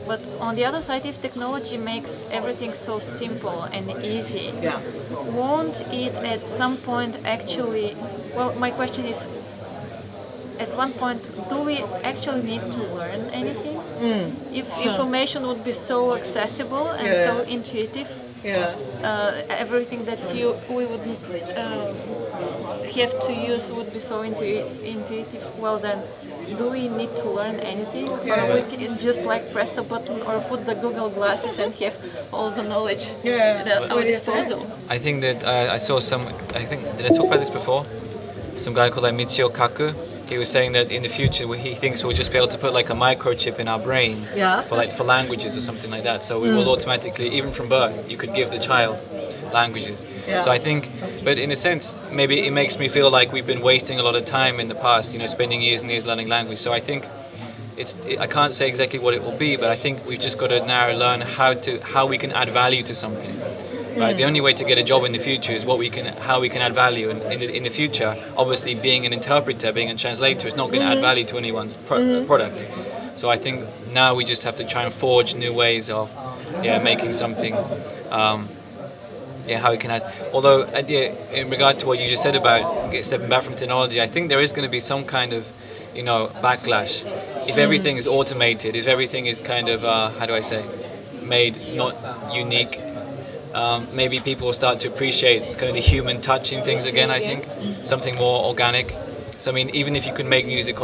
But on the other side, if technology makes everything so simple and easy, won't it at some point actually, well, my question is, at one point, do we actually need to learn anything? If information would be so accessible and so intuitive, everything that we would have to use would be so intuitive, well then, do we need to learn anything? Or we can just like press a button or put the Google glasses and have all the knowledge at our disposal? I think that I saw did I talk about this before? Some guy called Michio Kaku. He was saying that in the future he thinks we'll just be able to put like a microchip in our brain for languages or something like that. So we will automatically, even from birth, you could give the child languages. So I think, but in a sense, maybe it makes me feel like we've been wasting a lot of time in the past, spending years and years learning language. So I think I can't say exactly what it will be, but I think we've just got to now learn how we can add value to something. Right? The only way to get a job in the future is how we can add value. And in the future, obviously, being an interpreter, being a translator, is not going to add value to anyone's product. So I think now we just have to try and forge new ways of, making something. How we can add. Although, in regard to what you just said about stepping back from technology, I think there is going to be some kind of, backlash. If everything is automated, if everything is kind of, made not unique. Maybe people will start to appreciate kind of the human touch in things again, I think. Something more organic. So, I mean, even if you can make music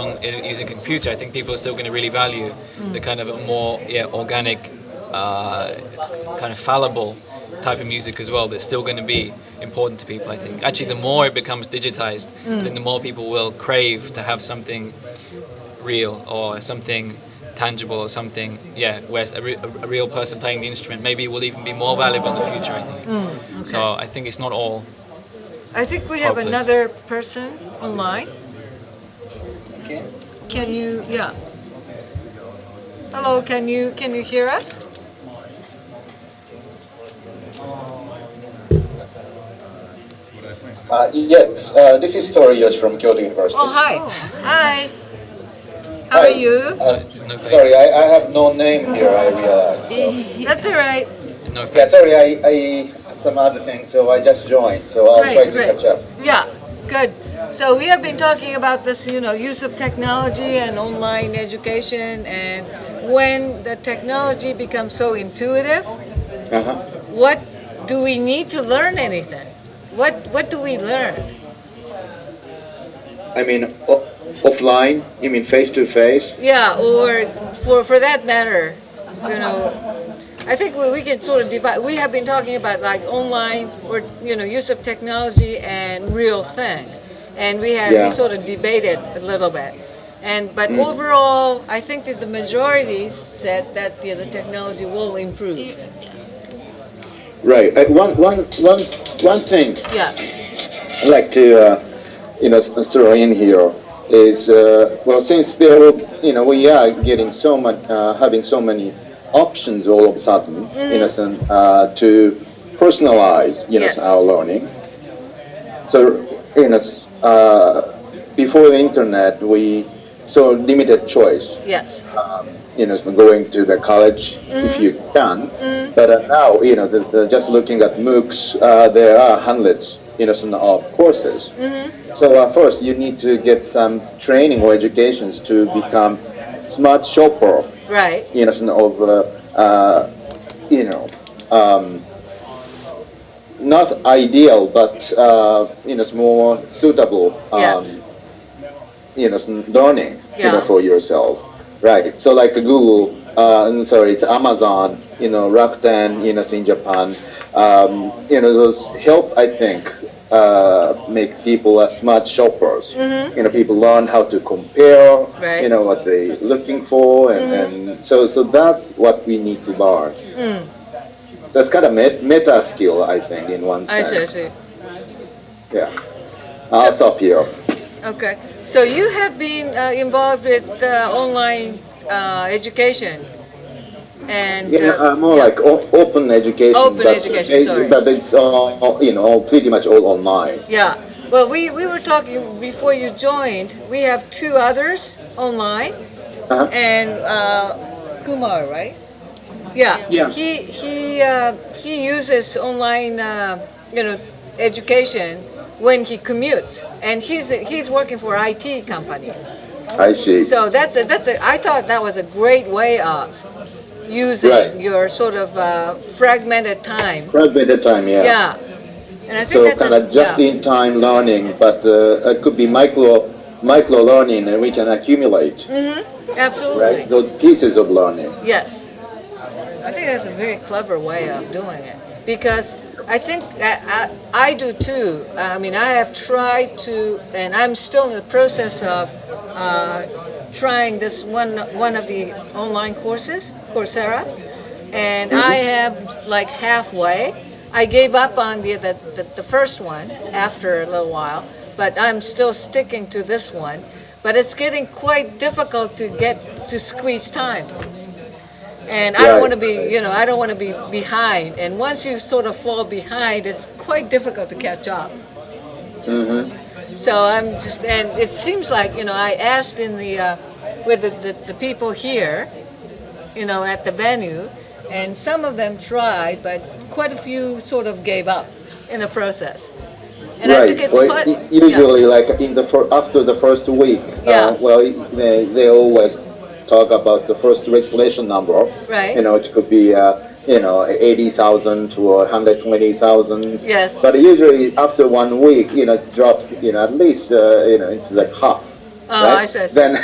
using a computer, I think people are still going to really value the kind of a more organic, kind of fallible type of music as well. That's still going to be important to people, I think. Actually, the more it becomes digitized, then the more people will crave to have something real or something tangible or something, where a real person playing the instrument maybe will even be more valuable in the future, I think. So I think it's not all I think we have Oh, please. another person online. Okay. Can you, yeah. Hello, can you hear us? Yes, this is Torios from Kyoto University. Oh, hi. Hi. How are you? No face. Sorry, I have no name here, I realize. So. That's all right. No Yeah, face. sorry, I have some other things, so I just joined, so I'll try to catch up. Yeah, good. So we have been talking about this, use of technology and online education, and when the technology becomes so intuitive, Uh-huh. what do we need to learn anything? What do we learn? I mean, offline, you mean face-to-face? Yeah, or for that matter, I think we can sort of divide. We have been talking about like online or use of technology and real thing, and we sort of debated a little bit. But overall, I think that the majority said that the technology will improve. Right. One thing Yes. I'd like to, throw in here is, since we are getting so much, having so many options all of a sudden, to personalize, Yes. our learning. So, before the internet, we saw limited choice. Yes. Going to the college if you can. But now, just looking at MOOCs, there are hundreds, of courses. So first, you need to get some training or educations to become smart shopper. Right. Not ideal, but more suitable. Yes. Learning, for yourself. Right. So like Google, it's Amazon, Rakuten, in Japan. Those help, I think, make people smart shoppers. People learn how to compare, Right. What they're looking for, and so that's what we need to learn. So it's kind of meta skill, I think, in one I sense. see. Yeah. I'll stop here. Okay. So you have been involved with online education, and More like open education. Open education, sorry. But it's all pretty much all online. yeah. Well, we were talking before you joined. We have two others online, Uh-huh. and Kumar, right? Yeah. Yeah. He uses online education when he commutes, and he's working for IT company. I see. So I thought that was a great way of using Right. your sort of fragmented time. Fragmented time, yeah. Yeah. And I think So that's kind of just-in-time learning, but it could be micro learning, and we can accumulate, Absolutely. right? Those pieces of learning. Yes. I think that's a very clever way of doing it, because I think I do too. I mean, I have tried to, and I'm still in the process of trying this one of the online courses, Coursera, and I have like halfway. I gave up on the first one after a little while, but I'm still sticking to this one. But it's getting quite difficult to squeeze time. And I don't want to be, I don't want to be behind. And once you sort of fall behind, it's quite difficult to catch up. So I'm just, and it seems like, I asked in with the people here, at the venue, and some of them tried, but quite a few sort of gave up in the process. And I think it's quite, usually, like after the first week, they always talk about the first registration number. Right. It could be 80,000 to 120,000. Yes. But usually after 1 week, it's dropped, at least it's like half. Oh, right? I see. Then,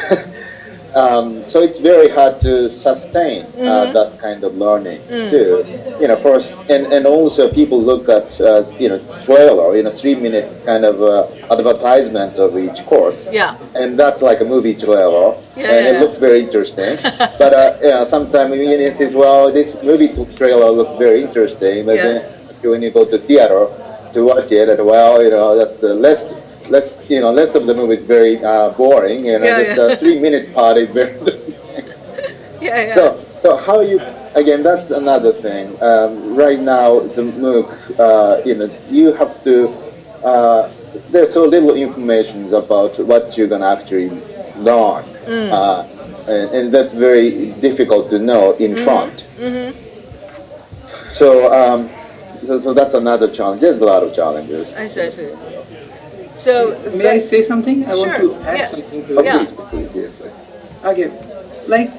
so it's very hard to sustain that kind of learning too. First, and also people look at trailer, 3-minute kind of advertisement of each course. Yeah. And that's like a movie trailer, and it looks very interesting. But sometimes it says, well, this movie trailer looks very interesting, but then when you go to theater, to watch it, and well, that's less of the movie is very boring. This 3 minute part is very. So how you again? That's another thing. Right now, the MOOC, you have to. There's so little information about what you're gonna actually learn, and that's very difficult to know in front. So, so that's another challenge. There's a lot of challenges. I see. So may I say something? I want to add something to it. Please, yes. Okay, like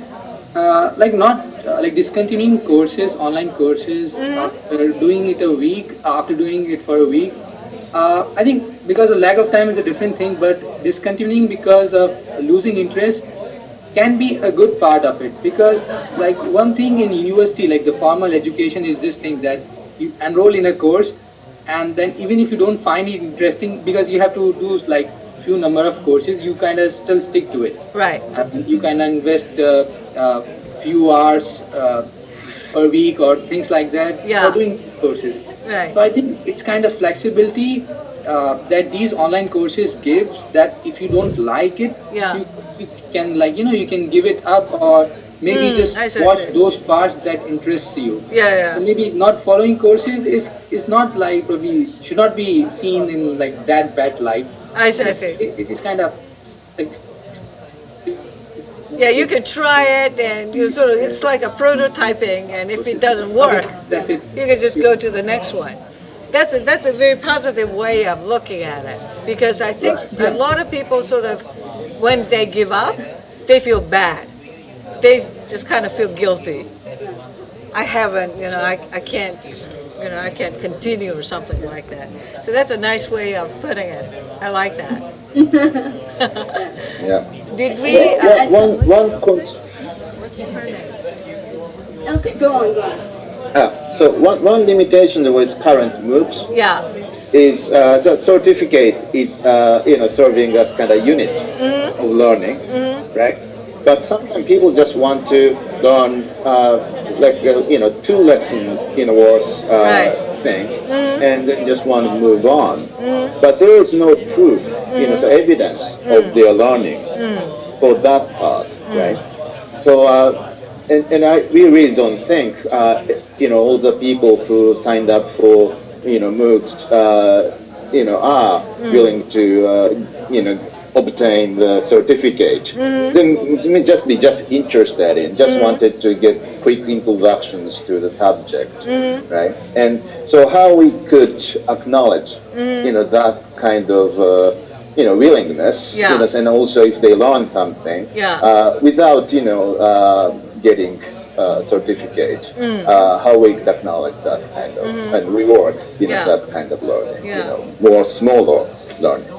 not like discontinuing courses, online courses after doing it for a week. I think because of lack of time is a different thing, but discontinuing because of losing interest can be a good part of it. Because like one thing in university, like the formal education is this thing that you enroll in a course, and then even if you don't find it interesting, because you have to do like few number of courses, you kind of still stick to it. Right. You kind of invest few hours per week or things like that for doing courses. Right. So I think it's kind of flexibility that these online courses gives, that if you don't like it, you can you can give it up, or maybe just watch those parts that interest you. So maybe not following courses is not like probably should not be seen in like that bad light. I see. It is kind of like. Yeah, you can try it, and you sort of, it's like a prototyping, and if it doesn't work, that's it. You can just go to the next one. That's a very positive way of looking at it, because I think a lot of people sort of, when they give up, they feel bad. They just kind of feel guilty. I haven't, I can't, I can't continue or something like that. So that's a nice way of putting it. I like that. Did we? What's her name? Okay, go on. So one limitation with current MOOCs is that certificate is serving as kind of unit of learning, right? But sometimes people just want to learn 2 lessons in a worth thing, and then just want to move on. But there is no proof, so evidence of their learning for that part, right? So, we really don't think, all the people who signed up for, MOOCs, are willing to, obtain the certificate. Then just be interested in, wanted to get quick introductions to the subject, right? And so how we could acknowledge, that kind of, willingness, and also if they learn something, without, getting certificate, how we could acknowledge that kind of, and reward, that kind of learning, more smaller learning.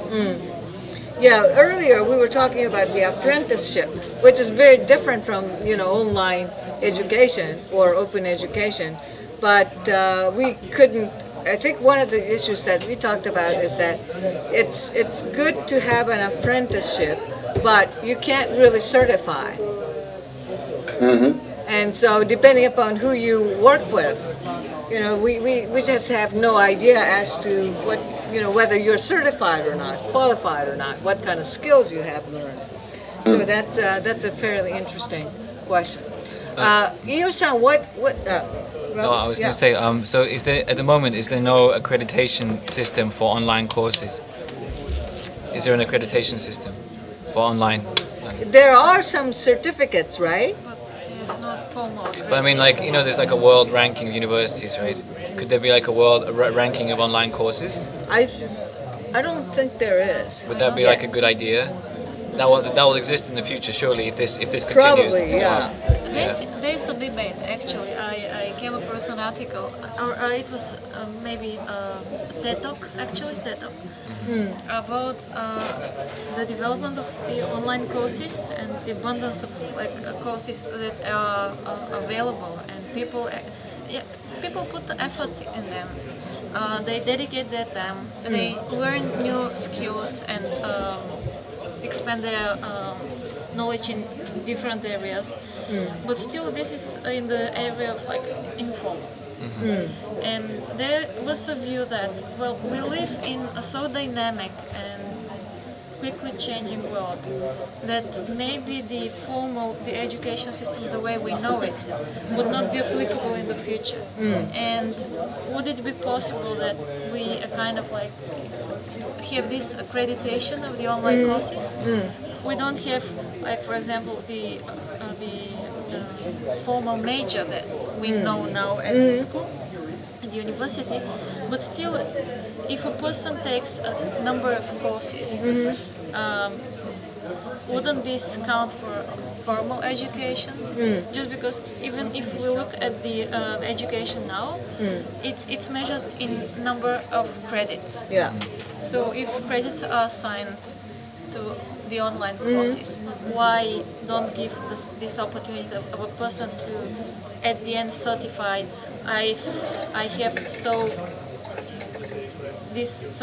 Earlier we were talking about the apprenticeship, which is very different from, online education or open education, but we couldn't. I think one of the issues that we talked about is that it's good to have an apprenticeship, but you can't really certify. And so depending upon who you work with, we just have no idea as to what, whether you're certified or not, qualified or not, what kind of skills you have learned. So that's a fairly interesting question. Iyo-san, what? No, I was going to say. So, is there at the moment? Is there no accreditation system for online courses? Is there an accreditation system for online? There are some certificates, right? It's not formal. But I mean, there's like a world ranking of universities, right? Could there be like a world ranking of online courses? I don't think there is. Would that be like a good idea? That will exist in the future, surely, if this continues. Probably, yeah. There's a debate actually. I came across an article, or it was maybe TED Talk about the development of the online courses and the abundance of courses that are available, and people put the effort in them. They dedicate their time. They learn new skills and expand their knowledge in different areas. But still, this is in the area of informal. And there was a view that, well, we live in a so dynamic and quickly changing world that maybe the education system, the way we know it, would not be applicable in the future. And would it be possible that we kind of like have this accreditation of the online courses? We don't have, like, for example, the formal major that we know now at the school, at the university, but still, if a person takes a number of courses, wouldn't this count for formal education? Just because even if we look at the education now, it's measured in number of credits. Yeah. So if credits are assigned to the online courses, why don't give this opportunity of a person to, at the end, certify I have so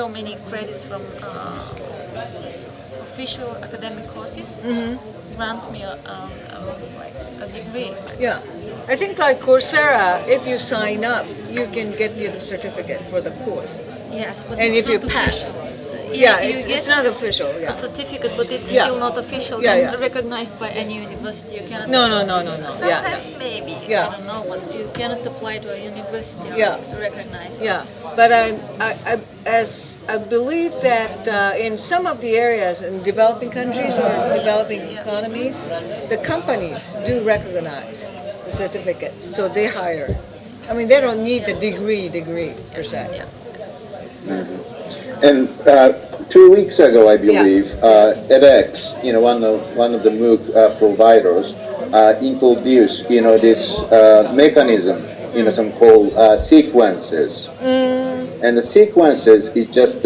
many credits from official academic courses, grant me a degree. Yeah. I think like Coursera, if you sign up, you can get the certificate for the course. Yes, but And it's if you not pass. official. Yeah, You it's get not official. a certificate, but it's Yeah. still not official Yeah, and recognized by any university. You cannot. No. Sometimes maybe. Yeah. I don't know, but you cannot apply to a university Yeah. to recognize it. Yeah, but I believe that in some of the areas in developing countries or developing economies, the companies do recognize the certificates, so they hire. I mean, they don't need the degree per se. Yeah. And 2 weeks ago, I believe, edX, one of the MOOC providers, introduced, this mechanism, some called sequences. And the sequences is just,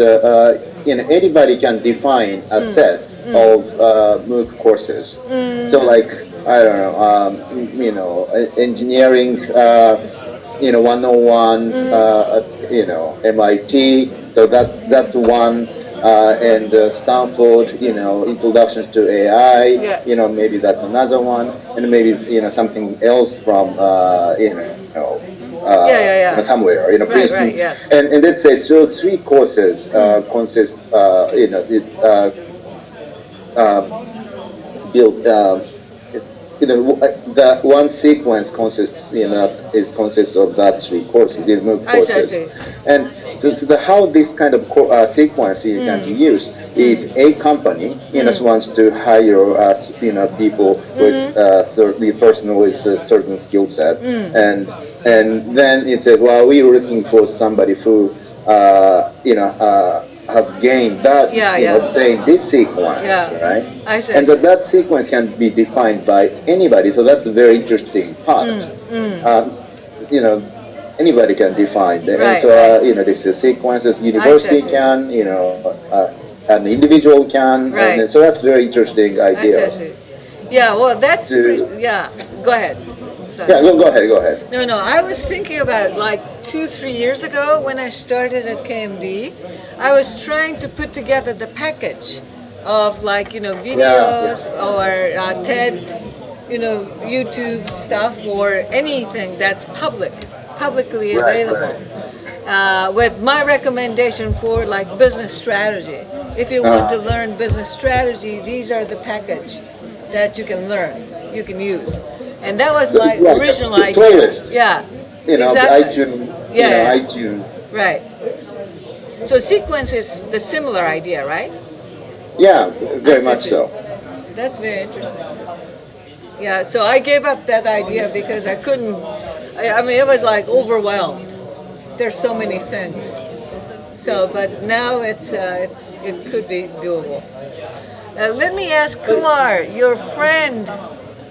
anybody can define a set of MOOC courses. So like, I don't know, engineering, 101, MIT, so that's one, and Stanford, introductions to AI, Yes. Maybe that's another one, and maybe, something else from, somewhere, Princeton. Right, yes. And let's say, so 3 courses consist, built, the one sequence consists of that 3 courses, the MOOC I courses. see. And so how this kind of sequence can be used is a company, wants to hire people with the person with a certain skill set, and then it said, well, we're looking for somebody who have gained that, obtained this sequence, right? I see. And that sequence can be defined by anybody, so that's a very interesting part. Anybody can define that. Right, and so, this is sequences, university see. can, an individual can, Right. and so that's a very interesting idea. I see. Yeah, well, that's yeah. Go ahead. Sorry. Yeah, go ahead. No, I was thinking about like 2-3 years ago when I started at KMD, I was trying to put together the package of like, videos or TED, YouTube stuff or anything that's publicly available. With my recommendation for like business strategy. If you want to learn business strategy, these are the package that you can learn, you can use. And that was my original idea. Playlist. Yeah. Exactly. iTunes. Yeah. iTunes. Right. So sequence is the similar idea, right? Yeah, very much so. That's very interesting. Yeah, so I gave up that idea because I couldn't, I mean, it was like overwhelmed. There's so many things. So, but now it could be doable. Let me ask Kumar, your friend,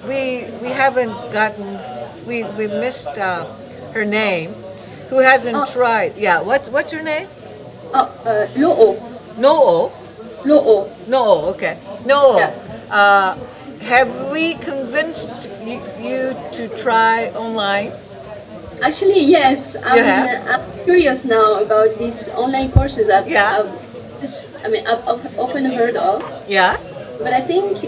we haven't gotten, we missed her name, who hasn't tried. Yeah, what's her name? Lo'o. No'o? Lo'o. No'o, okay. No'o, Yeah. have we convinced you to try online? Actually, yes. I'm curious now about these online courses I've often heard of. Yeah. But I think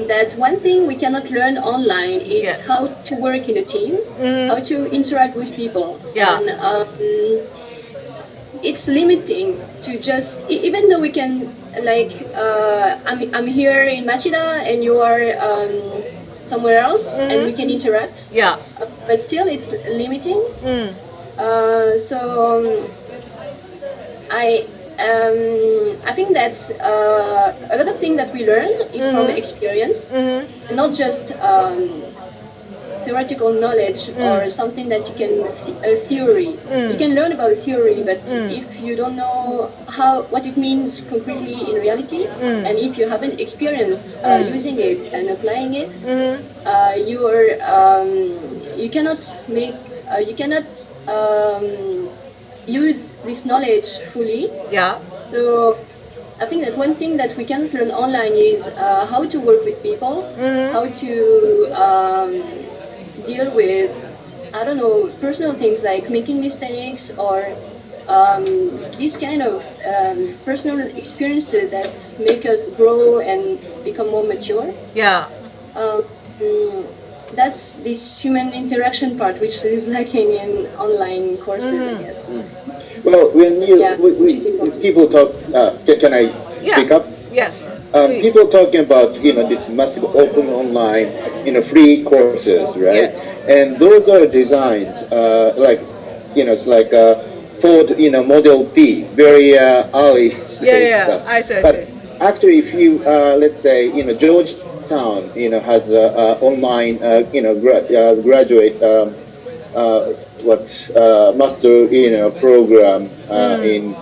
that one thing we cannot learn online is how to work in a team, how to interact with people. Yeah. And it's limiting to just, even though we can, like, I'm here in Machida and you are somewhere else and we can interact. Yeah. But still it's limiting. So I think that a lot of things that we learn is from experience, not just theoretical knowledge or something that you can theory. You can learn about theory, but if you don't know what it means concretely in reality, and if you haven't experienced using it and applying it, you cannot use this knowledge fully. Yeah. So I think that one thing that we can learn online is how to work with people, how to deal with, I don't know, personal things like making mistakes or these kind of personal experiences that make us grow and become more mature. Yeah. That's this human interaction part, which is lacking in online courses, I guess. Well, when people talk, can I speak up? Yes. People talking about this massive open online free courses, right? Yes. And those are designed like it's like Ford Model P, very early stage stuff. I see. But actually, if you let's say Georgetown has a online graduate master program in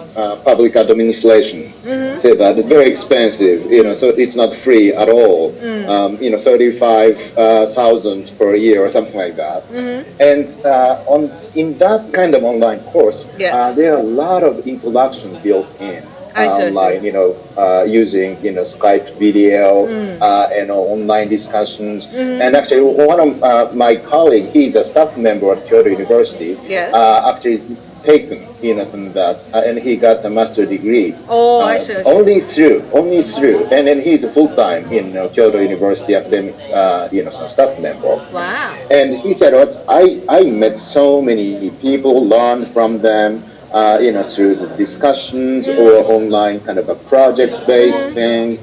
public administration. Say that it's very expensive, so it's not free at all. 35,000 per year or something like that. And in that kind of online course, there are a lot of introduction built in. Online, using Skype video and online discussions. And actually, one of my colleagues, he's a staff member at Kyoto University. Actually, is taken from that, and he got a master's degree. I see. Only through, and then he's a full-time in Kyoto University academic, staff member. Wow. And he said, I met so many people, learned from them. Through the discussions or online kind of a project-based thing.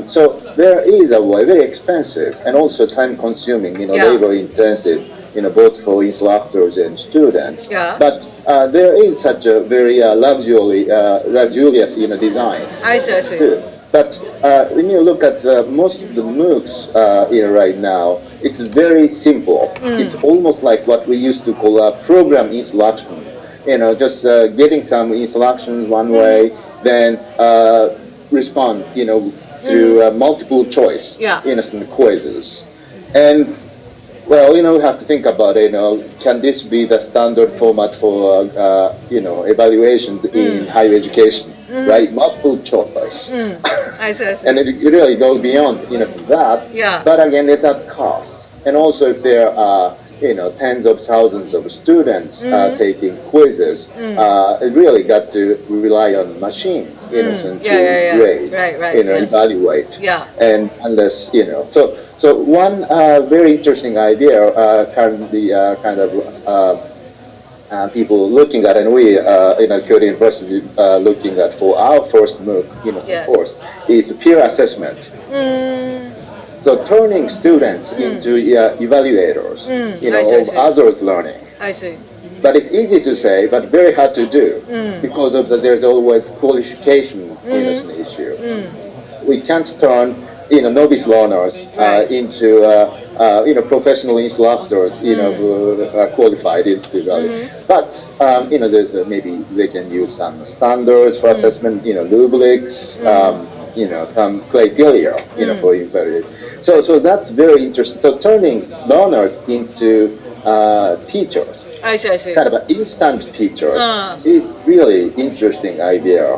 So there is a way, very expensive and also time-consuming, labor-intensive, both for instructors and students. But there is such a very luxurious, design. I see. Too. But when you look at most of the MOOCs right now, it's very simple. It's almost like what we used to call a program instruction. Just getting some instructions one way, then respond, through multiple choice, some quizzes. And, well, we have to think about it, can this be the standard format for, evaluations in higher education, right? Multiple choice. I see. And it really goes beyond, that. But again, at that cost. And also if there are, tens of thousands of students taking quizzes, it really got to rely on machine, to grade, evaluate. And unless, so one very interesting idea currently kind of people looking at, and we Kyoto University looking at for our first MOOC, course, is peer assessment. So turning students into evaluators, of others' learning. I see. But it's easy to say, but very hard to do, because of there's always qualification issue. We can't turn novice learners into professional instructors, who are qualified institute. But there's maybe they can use some standards for assessment, rubrics. Some criteria, for evaluation. So that's very interesting. So turning learners into teachers. I see. Kind of an instant teachers. Is really interesting idea.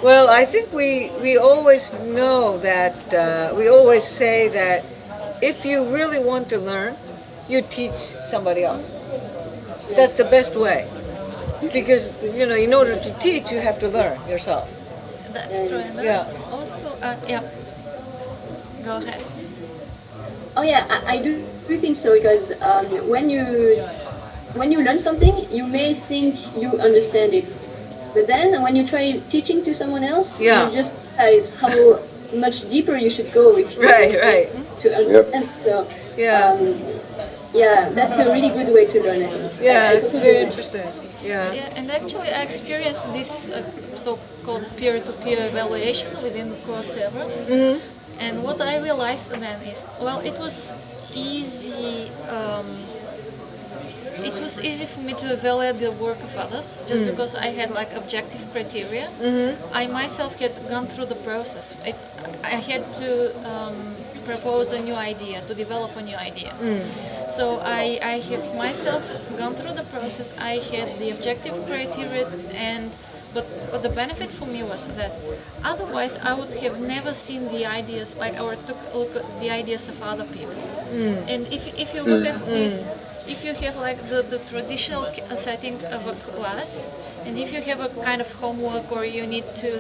Well, I think we always know that, we always say that if you really want to learn, you teach somebody else. That's the best way. Because, in order to teach, you have to learn yourself. That's true. And also, Yeah. Go ahead. Oh yeah, I do think so because when you learn something, you may think you understand it, but then when you try teaching to someone else, Yeah. you just realize how much deeper you should go if you Right, want right. to understand. So Yeah. yeah, that's a really good way to learn. I think. Yeah, I it's totally very agree. interesting. Yeah. Yeah, and actually I experienced this so-called peer-to-peer evaluation within Coursera. And what I realized then is, well, it was easy. It was easy for me to evaluate the work of others just because I had like objective criteria. I myself had gone through the process. I had to propose a new idea, to develop a new idea. So I have myself gone through the process. I had the objective criteria, but the benefit for me was that otherwise I would have never seen the ideas, like or took a look at the ideas of other people. And if you look at this, if you have like the traditional setting of a class, and if you have a kind of homework or you need to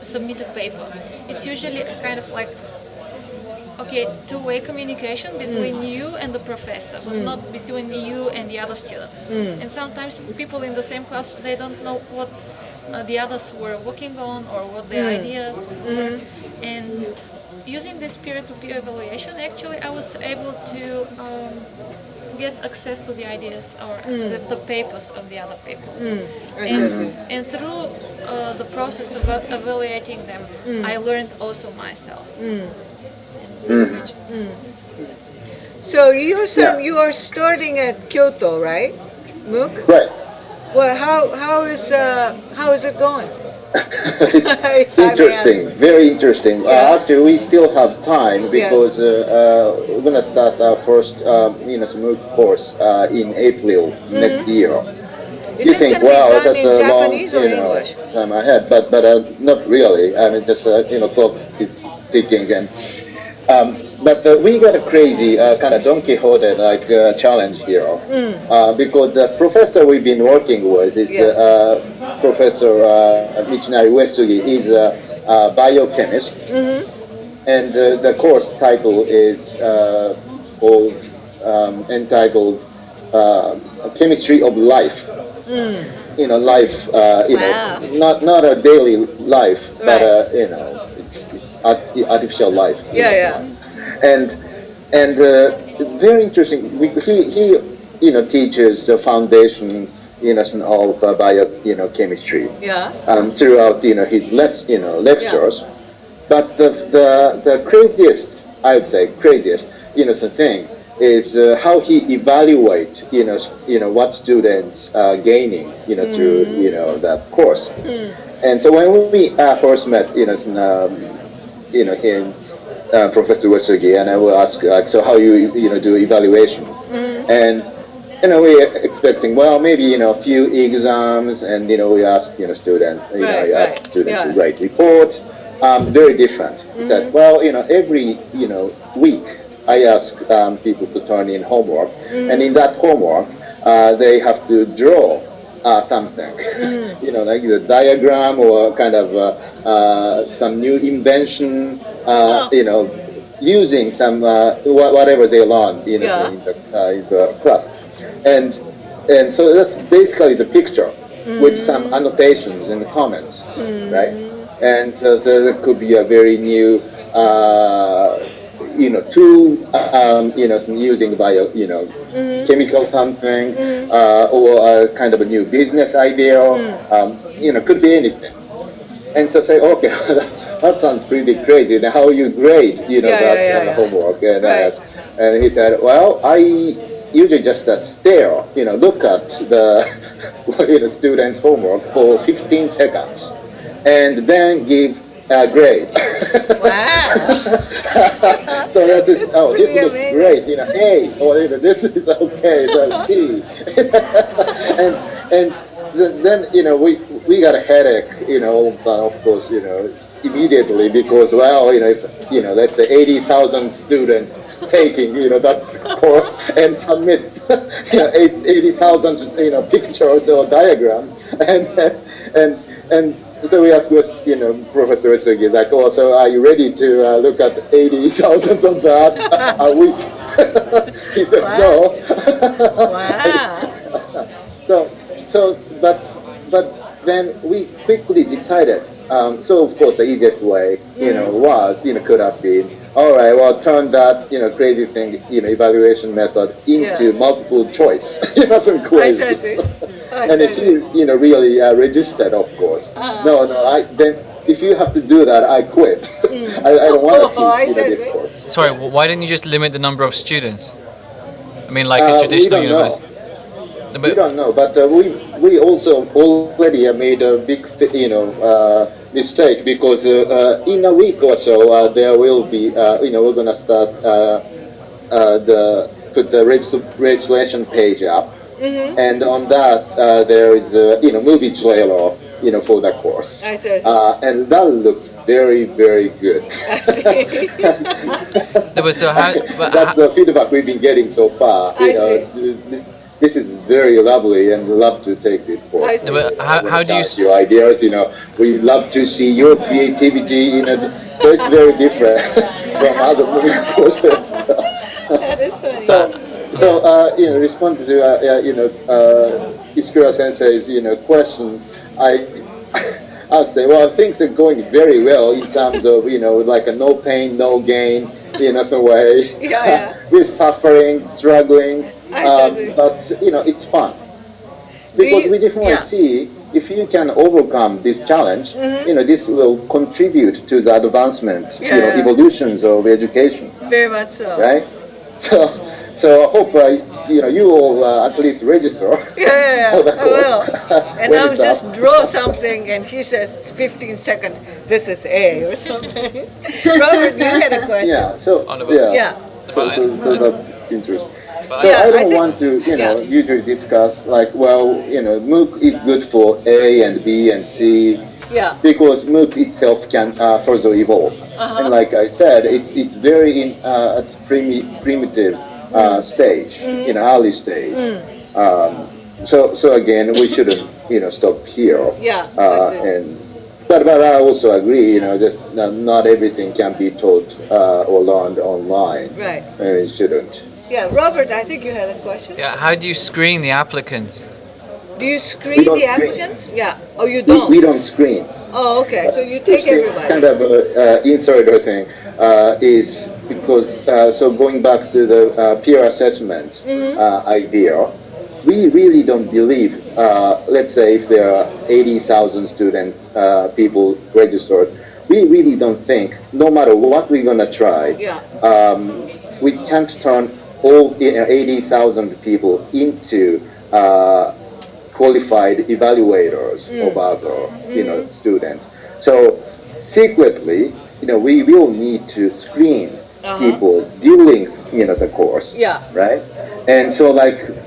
submit a paper, it's usually a kind of like two-way communication between you and the professor, but not between you and the other students. And sometimes people in the same class, they don't know what the others were working on or what their ideas were. And using this peer-to-peer evaluation, actually I was able to get access to the ideas or the papers of the other people. And through the process of evaluating them, I learned also myself. So you said you are starting at Kyoto, right? MOOC? Right. Well, how is it going? Interesting, very interesting. Actually, we still have time because we're gonna start our first, MOOC course in April next year. Is You it think, gonna be wow, done that's in a long, Japanese or English? time ahead, but not really. I mean, just clock is ticking, and but we got a crazy kind of Don Quixote like challenge here because the professor we've been working with is Professor Michinari Uesugi. He's a biochemist, and the course title is entitled Chemistry of Life. Life. Not a daily life, but it's artificial life. And very interesting. He teaches the foundation of biochemistry throughout his lectures. But the craziest, I would say, thing is how he evaluates what students are gaining through that course. And so when we first met in Professor Uesugi, and I will ask so how you do evaluation, and we're expecting maybe a few exams, and we ask students to write reports. Very different. He said, every week I ask people to turn in homework, and in that homework they have to draw something, like the diagram or kind of some new invention, using some whatever they learned in the class, and so that's basically the picture with some annotations and comments, right? And so there could be a very new tool, using chemical something, or kind of a new business idea, could be anything. And so say, okay, that sounds pretty crazy. Now, how you grade, that homework? And I asked, and he said, well, I usually just stare, look at the students' homework for 15 seconds, and then give a grade. Wow! So that's just, this looks great, A, or this is okay, so C. and then we got a headache, so of course, immediately, because if let's say 80,000 students taking that course and submit 80,000 pictures or diagrams, and So we asked, Professor Usugi, like, oh, so are you ready to look at 80,000 of that a week? He said, no. Wow. But then we quickly decided. So of course the easiest way, could have been, all right, well, turn that, crazy thing, evaluation method into multiple choice, some quizzes. And if you, really registered, of course. Then if you have to do that, I quit. I don't want to teach this course. Sorry, why didn't you just limit the number of students? I mean, like a traditional university. We don't know, but we also already made a big, mistake because in a week or so there will be, we're gonna start put the registration page up, and on that there is a movie trailer, for the course. I see. And that looks very, very good. I see. So how, that's the feedback we've been getting so far. This is very lovely, and we love to take this course. But how do you see your ideas? We love to see your creativity. So it's very different from other movie courses. That is funny. Respond to Ishikura Sensei's question. I'll say, well, things are going very well in terms of like a no pain, no gain, some way. We're suffering, struggling. But it's fun because we definitely see if you can overcome this challenge, this will contribute to the advancement, evolutions of education. Very much so. Right. So I hope you all at least register. I will. And I'll just up. draw something, and he says 15 seconds. This is A or something. Robert, you had a question. So that's interesting. So I don't want to, usually discuss like, well, MOOC is good for A and B and C, because MOOC itself can further evolve. And like I said, it's very in primitive stage, early stage. So again, we shouldn't, stop here. But I also agree, that not everything can be taught or learned online. Right. It shouldn't. Yeah, Robert, I think you had a question. Yeah, how do you screen the applicants? Do you screen the applicants? Yeah. Oh, you don't? We don't screen. Oh, okay. So you take everybody. Kind of insider thing is because, so going back to the peer assessment idea, we really don't believe, let's say if there are 80,000 students, people registered, we really don't think, no matter what we're going to try, we can't turn all 80,000 people into qualified evaluators of other students. So secretly, we will need to screen people during the course, right? And so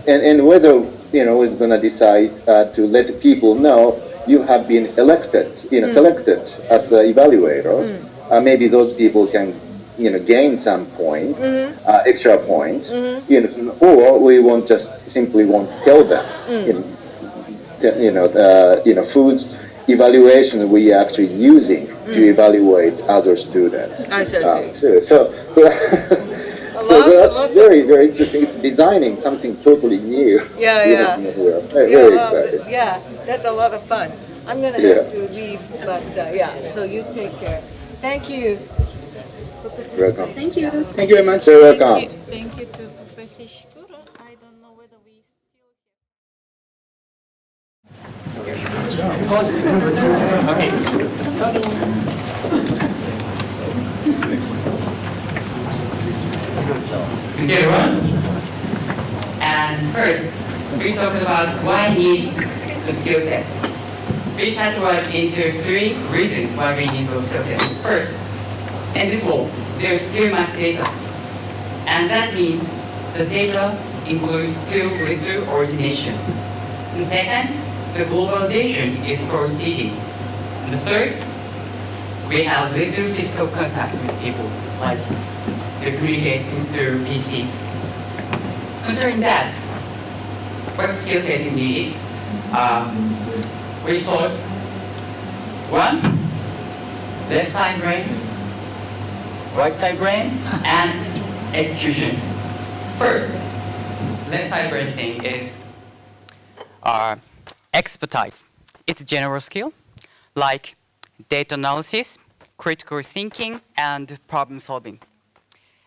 and whether we're gonna decide to let people know you have been elected, selected as evaluators, maybe those people can gain some point, extra points, or we won't simply won't tell them, foods evaluation we are actually using to evaluate other students. I see. Too. So that's very, very interesting. It's designing something totally new. Very excited. Yeah, that's a lot of fun. I'm gonna have to leave, but so you take care. Thank you. Welcome. Thank you. Thank you very much. So welcome. Thank you to Professor Ishikura. I don't know whether we Okay, everyone. And first, we talked about why need the skill set. We categorized into 3 reasons why we need those skill sets. First, in this world, there's too much data. And that means the data includes too little origination. The second, the globalization is proceeding. And the third, we have little physical contact with people, like communicating through PCs. Concerning that, what skill set is needed? We thought One, left side brain, right side brain, and execution. First, left side brain thing is expertise. It's a general skill like data analysis, critical thinking, and problem solving.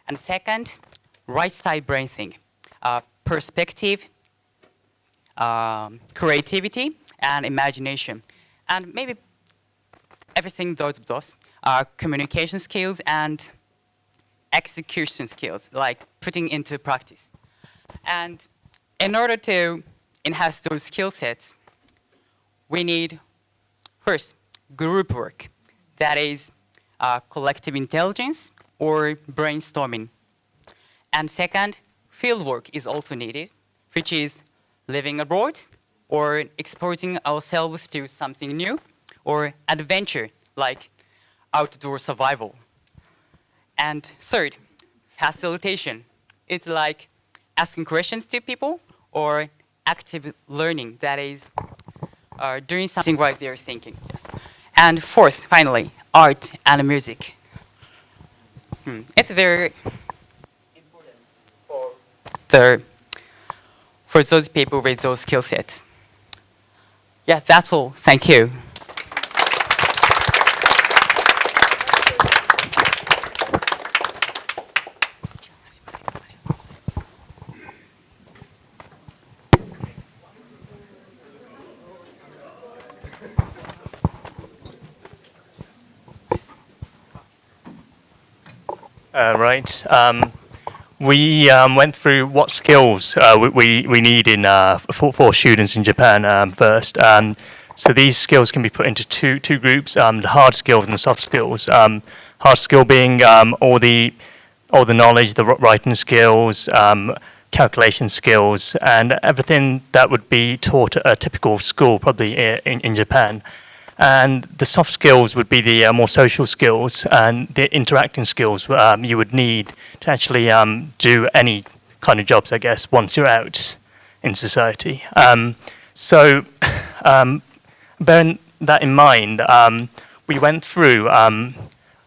And second, right side brain thing, perspective, creativity, and imagination. And maybe everything those are communication skills and execution skills, like putting into practice. And in order to enhance those skill sets, we need, first, group work. That is collective intelligence or brainstorming. And second, field work is also needed, which is living abroad or exposing ourselves to something new, or adventure, like outdoor survival. And third, facilitation. It's like asking questions to people or active learning, that is doing something while they're thinking. Yes. And fourth, finally, art and music. It's very important for those people with those skill sets. Yeah, that's all. Thank you. Right. We went through what skills we need for students in Japan first. So these skills can be put into two groups: the hard skills and the soft skills. Hard skill being all the knowledge, the writing skills, calculation skills, and everything that would be taught at a typical school, probably in Japan. And the soft skills would be the more social skills and the interacting skills you would need to actually do any kind of jobs, I guess, once you're out in society. So bearing that in mind, we went through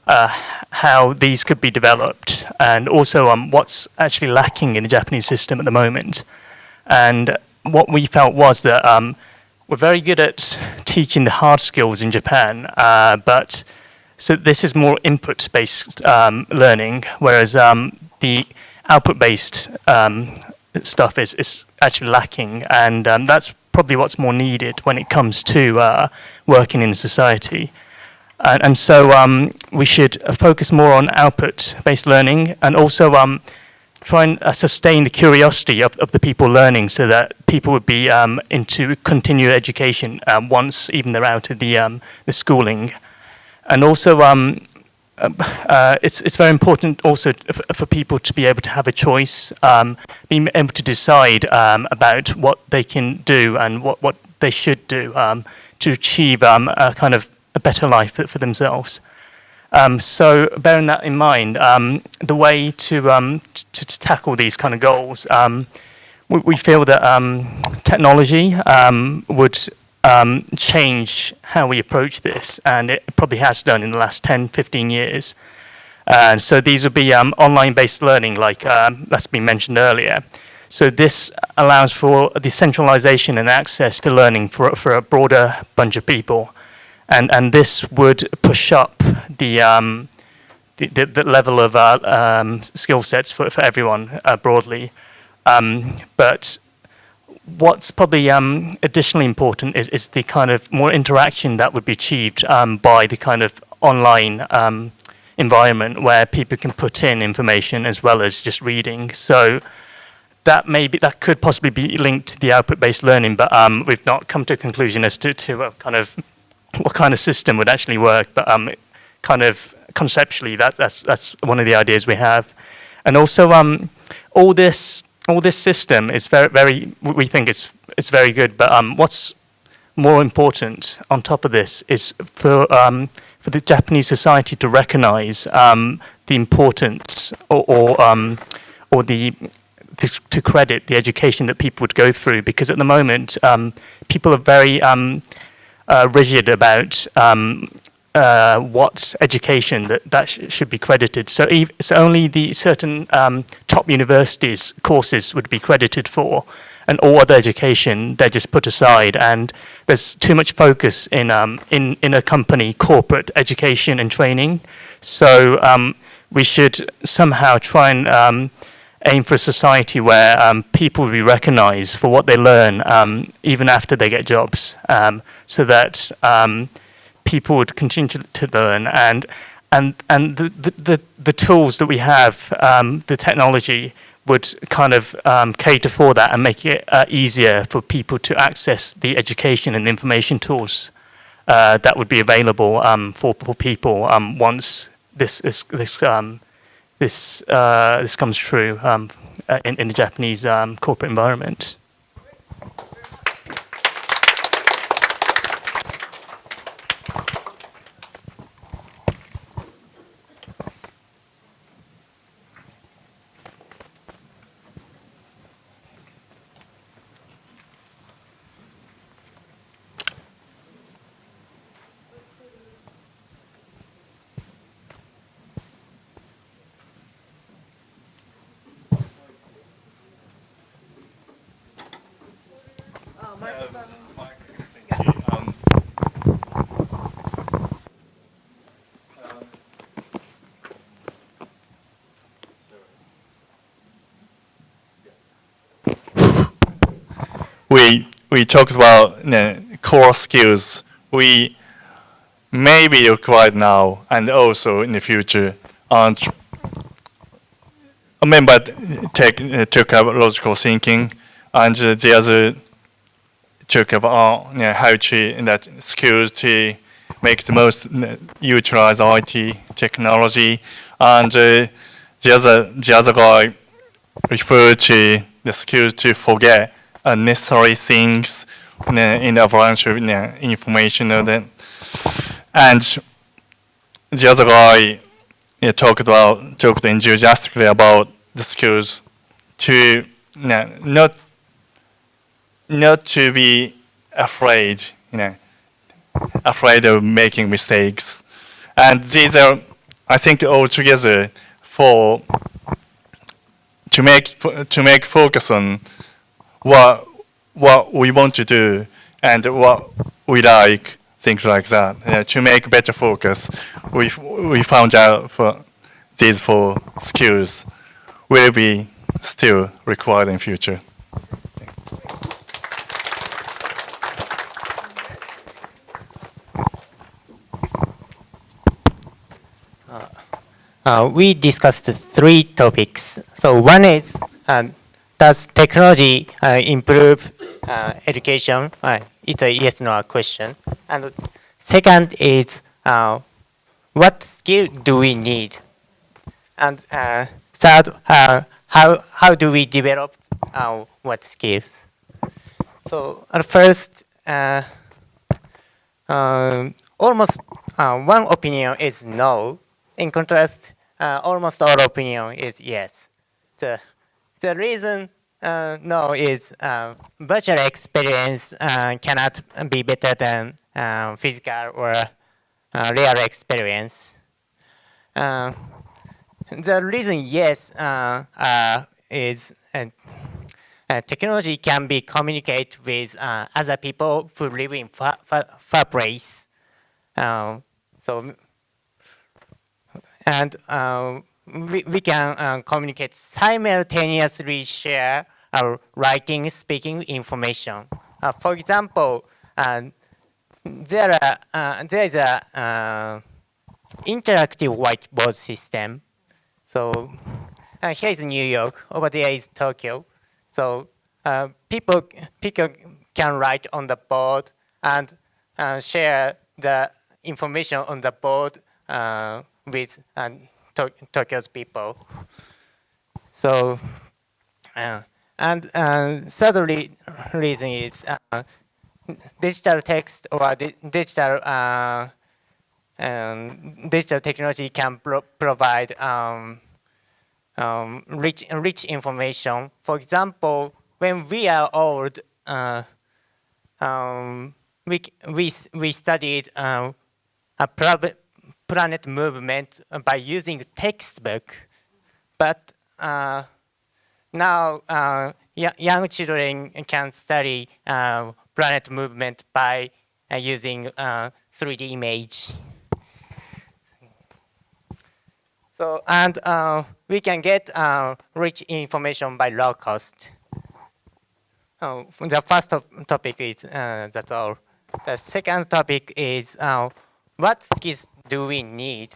how these could be developed and also what's actually lacking in the Japanese system at the moment. And what we felt was that we're very good at teaching the hard skills in Japan, but so this is more input-based learning, whereas the output-based stuff is actually lacking, and that's probably what's more needed when it comes to working in society. And so we should focus more on output-based learning, and also try and sustain the curiosity of the people learning, so that people would be into continued education once even they're out of the schooling. And also it's very important also for people to be able to have a choice, being able to decide about what they can do and what they should do to achieve a kind of a better life for themselves. So bearing that in mind, the way to tackle these kind of goals, we feel that technology would change how we approach this, and it probably has done in the last 10, 15 years. And so these would be online-based learning, like that's been mentioned earlier. So this allows for decentralization and access to learning for a broader bunch of people. And this would push up the level of skill sets for everyone broadly. But what's probably additionally important is the kind of more interaction that would be achieved by the kind of online environment where people can put in information as well as just reading. So that could possibly be linked to the output-based learning, but we've not come to a conclusion as to what kind of system would actually work, but kind of conceptually, that's one of the ideas we have. And also, all this system is very we think it's very good, but what's more important on top of this is for the Japanese society to recognize the importance or to credit the education that people would go through, because at the moment people are very rigid about what education that should be credited. So, so only the certain top universities courses would be credited for, and all other education they're just put aside. And there's too much focus in a company corporate education and training. So we should somehow try and aim for a society where people will be recognized for what they learn even after they get jobs, so that people would continue to learn, and the tools that we have, the technology would kind of cater for that and make it easier for people to access the education and information tools that would be available for people once this comes true in the Japanese corporate environment. We talked about core skills we may be required now and also in the future. And a member took up logical thinking, and the other took up how to that skills to make the most utilize IT technology, and the other guy referred to the skills to forget unnecessary things in the avalanche of information. And the other guy talked enthusiastically about the skills to not to be afraid, afraid of making mistakes. And these are, I think, all together to make focus on what we want to do and what we like, things like that. To make better focus, we found out for these 4 skills will be still required in future. We discussed 3 topics. So one is, does technology improve education? It's a yes/no question. And second is, what skill do we need? And third, how do we develop what skills? So at first, almost one opinion is no. In contrast, almost all opinion is yes. The reason no is virtual experience cannot be better than physical or real experience. The reason yes is technology can be communicate with other people who live in far place. We can communicate simultaneously, share our writing, speaking information. For example, there is a interactive whiteboard system. So here is New York, over there is Tokyo. So people can write on the board and share the information on the board with Tokyo's people. So, and third reason is digital text or digital technology can provide rich information. For example, when we are old, we studied a planet movement by using textbook, but now young children can study planet movement by using 3D image. So, and we can get rich information by low cost. The first topic is that's all. The second topic is what skills do we need?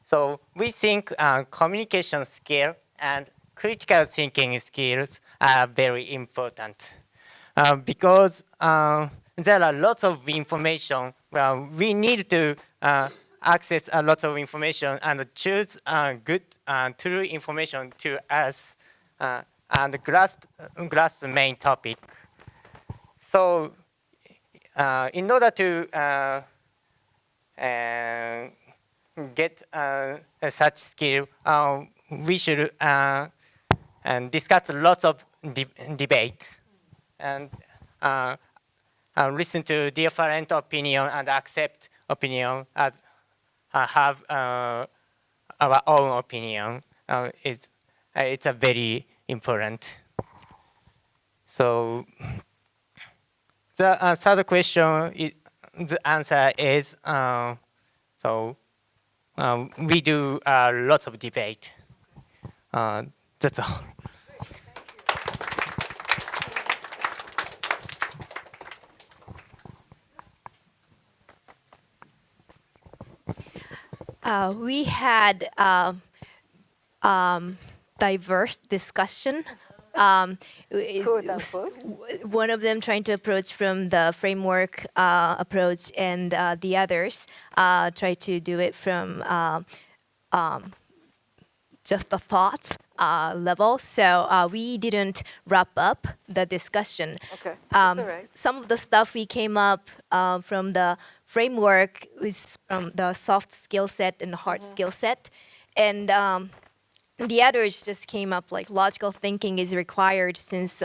So we think communication skill and critical thinking skills are very important because there are lots of information. Well, we need to access a lot of information and choose good, true information to us and grasp the main topic. So in order to get such skill, we should discuss lots of debate and listen to different opinion and accept opinion and have our own opinion. It's a very important. So the third question, the answer is we do lots of debate. That's all. We had diverse discussion. One of them trying to approach from the framework approach, and the others try to do it from just the thoughts level. So we didn't wrap up the discussion. Okay, that's all right. Some of the stuff we came up from the framework is from the soft skill set and the hard skill set. And the others just came up like logical thinking is required since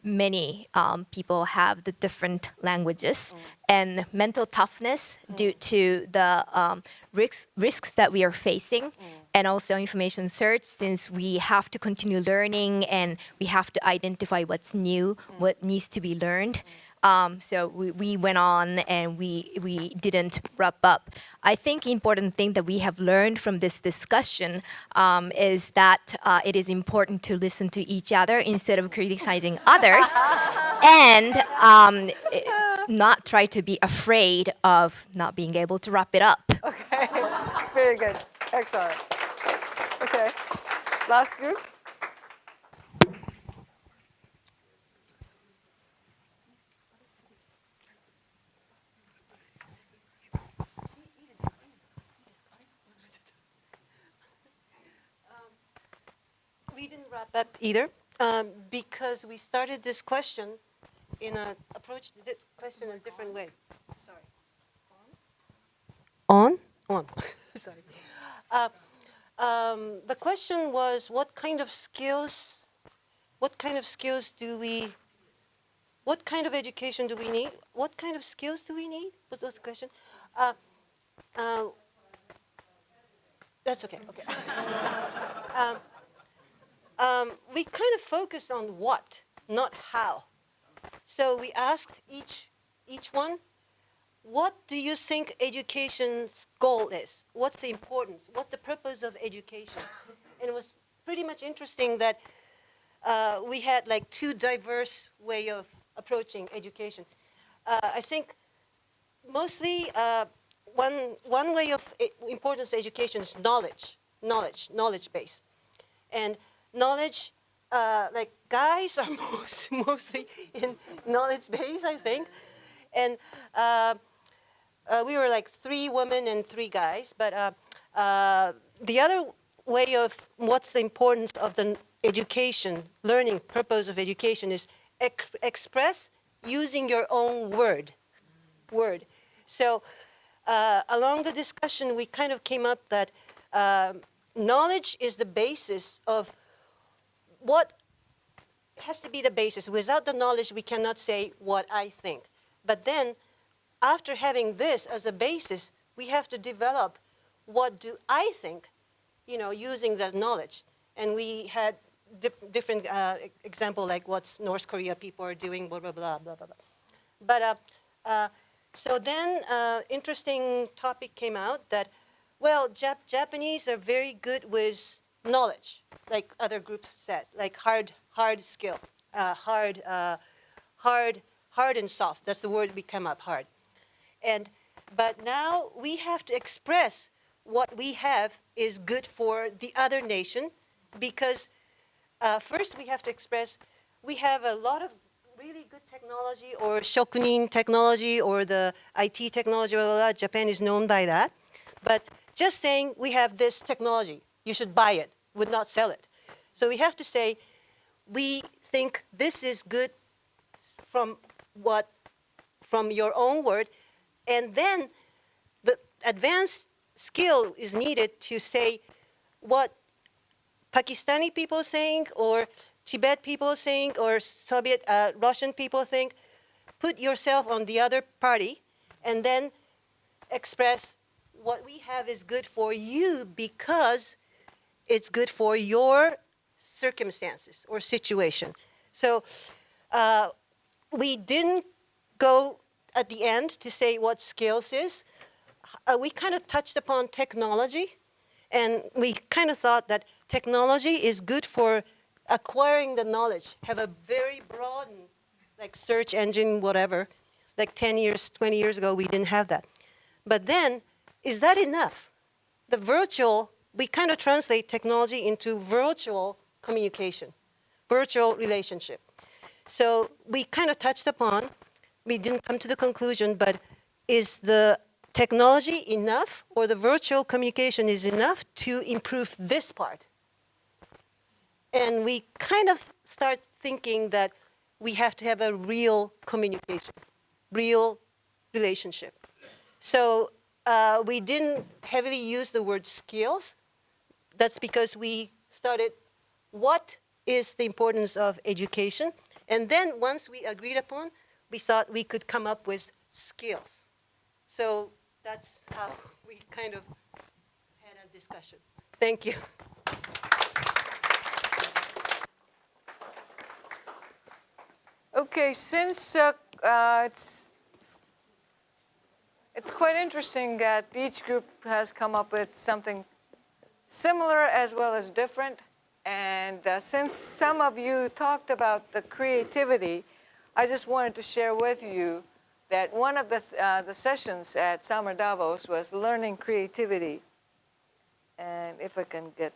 many people have the different languages, and mental toughness due to the risks that we are facing, and also information search since we have to continue learning and we have to identify what's new, what needs to be learned. So we went on and we didn't wrap up. I think important thing that we have learned from this discussion is that it is important to listen to each other instead of criticizing others, and not try to be afraid of not being able to wrap it up. Okay, very good, excellent. Okay, last group. We didn't wrap up either because we started this question approached this question in a different way. Sorry. On? Sorry. The question was, what kind of skills do we, what kind of education do we need? What kind of skills do we need? Was the question? That's okay. We kind of focused on what, not how. So we asked each one, what do you think education's goal is? What's the importance? What's the purpose of education? And it was pretty much interesting that we had like two diverse way of approaching education. I think mostly one way of importance of education is knowledge base. And knowledge, like guys are mostly in knowledge base, I think. And we were like 3 women and 3 guys. But the other way of what's the importance of the education, learning purpose of education is express using your own word. So along the discussion, we kind of came up that knowledge is the basis of what has to be the basis. Without the knowledge, we cannot say what I think. But then after having this as a basis, we have to develop what do I think, using that knowledge. And we had different example, like what's North Korea people are doing, blah, blah, blah, blah, blah, blah. But so then interesting topic came out that, well, Japanese are very good with knowledge, like other groups said, like hard skill, hard and soft. That's the word we come up, hard. But now we have to express what we have is good for the other nation, because first we have to express we have a lot of really good technology, or shokunin technology, or the IT technology, blah, blah, blah. Japan is known by that. But just saying we have this technology, you should buy it, would not sell it. So we have to say we think this is good from your own word, and then the advanced skill is needed to say what Pakistani people saying, or Tibet people think, or Soviet Russian people think. Put yourself on the other party, and then express what we have is good for you because it's good for your circumstances or situation. So we didn't go at the end to say what skills is. We kind of touched upon technology, and we kind of thought that technology is good for acquiring the knowledge, have a very broad, like search engine, whatever. Like 10 years, 20 years ago, we didn't have that. But then, is that enough? The virtual, we kind of translate technology into virtual communication, virtual relationship. So we kind of touched upon, we didn't come to the conclusion, but is the technology enough, or the virtual communication is enough to improve this part? And we kind of start thinking that we have to have a real communication, real relationship. So we didn't heavily use the word skills. That's because we started, what is the importance of education? And then once we agreed upon, we thought we could come up with skills. So that's how we kind of had a discussion. Thank you. Okay, since it's quite interesting that each group has come up with something similar as well as different, and since some of you talked about the creativity, I just wanted to share with you that one of the sessions at Summer Davos was learning creativity. And if I can get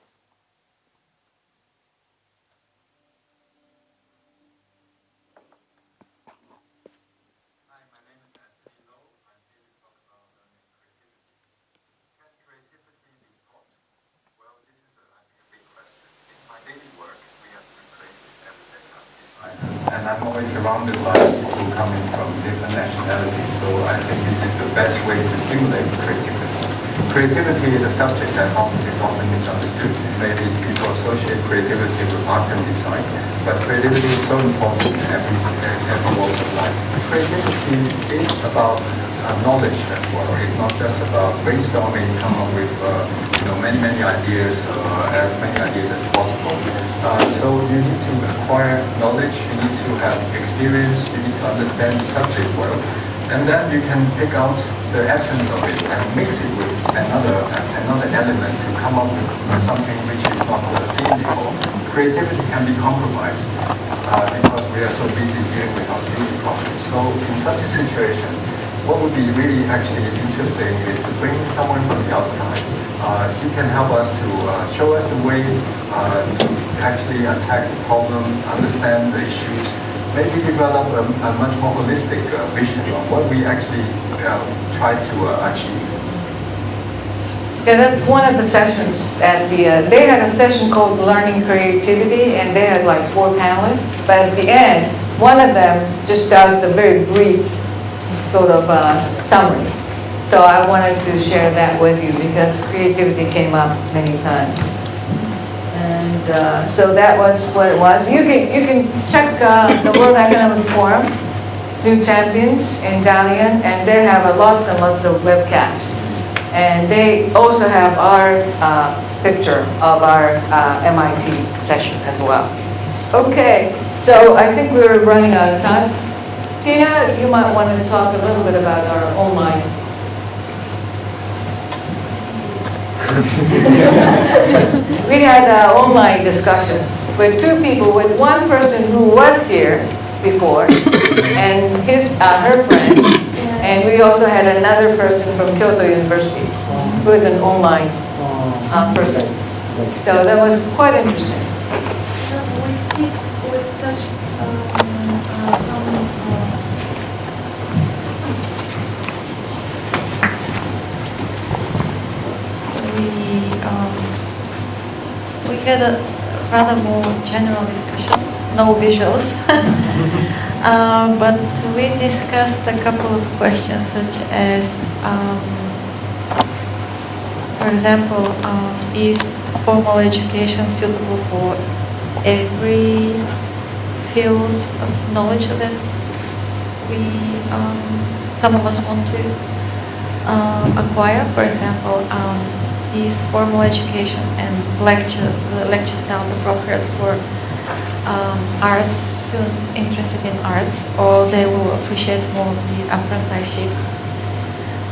and I'm always surrounded by people coming from different nationalities, so I think this is the best way to stimulate creativity. Creativity is a subject that is often misunderstood. Maybe people associate creativity with art and design, but creativity is so important in every walk of life. Creativity is about knowledge as well. It's not just about brainstorming, come up with many ideas, as many ideas as possible. So you need to acquire knowledge, you need to have experience, you need to understand the subject well, and then you can pick out the essence of it and mix it with another element to come up with something which is not seen before. Creativity can be compromised because we are so busy dealing with our daily problems. So in such a situation, what would be really actually interesting is to bring someone from the outside. He can help us to show us the way to actually attack the problem, understand the issues, maybe develop a much more holistic vision of what we actually try to achieve. Yeah, that's one of the sessions at the, they had a session called Learning Creativity, and they had like 4 panelists, but at the end, one of them just does the very brief sort of summary. So I wanted to share that with you because creativity came up many times. And so that was what it was. You can check the World Economic Forum new champions in Dalian, and they have lots and lots of webcasts. And they also have our picture of our MIT session as well. Okay, so I think we're running out of time. Tina, you might want to talk a little bit about our online. We had an online discussion with two people, with one person who was here before and her friend, and we also had another person from Kyoto University who is an online person. So that was quite interesting. We touched some we had a rather more general discussion, no visuals, but we discussed a couple of questions such as, for example, is formal education suitable for every field of knowledge that we, some of us want to acquire? For example, is formal education and the lecture style appropriate for arts students interested in arts, or they will appreciate more of the apprenticeship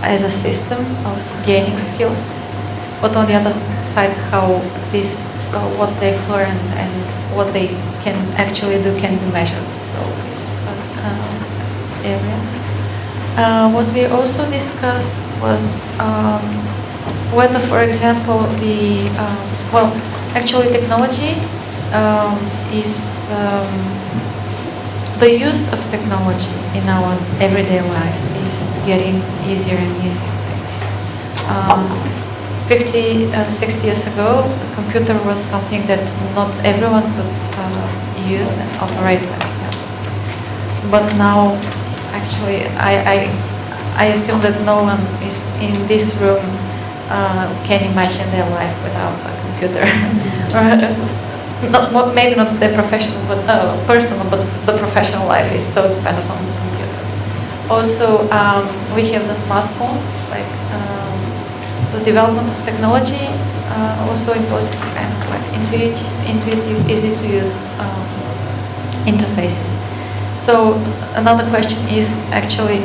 as a system of gaining skills? But on the other side, how this, what they've learned and what they can actually do can be measured. So this area. What we also discussed was whether, for example, the actually technology is the use of technology in our everyday life is getting easier and easier. 50, 60 years ago, a computer was something that not everyone could use and operate with. But now, actually, I assume that no one is in this room can imagine their life without a computer. Maybe not the professional, but personal, but the professional life is so dependent on the computer. Also, we have the smartphones, like the development of technology also imposes a kind of like intuitive, easy to use interfaces. So another question is actually,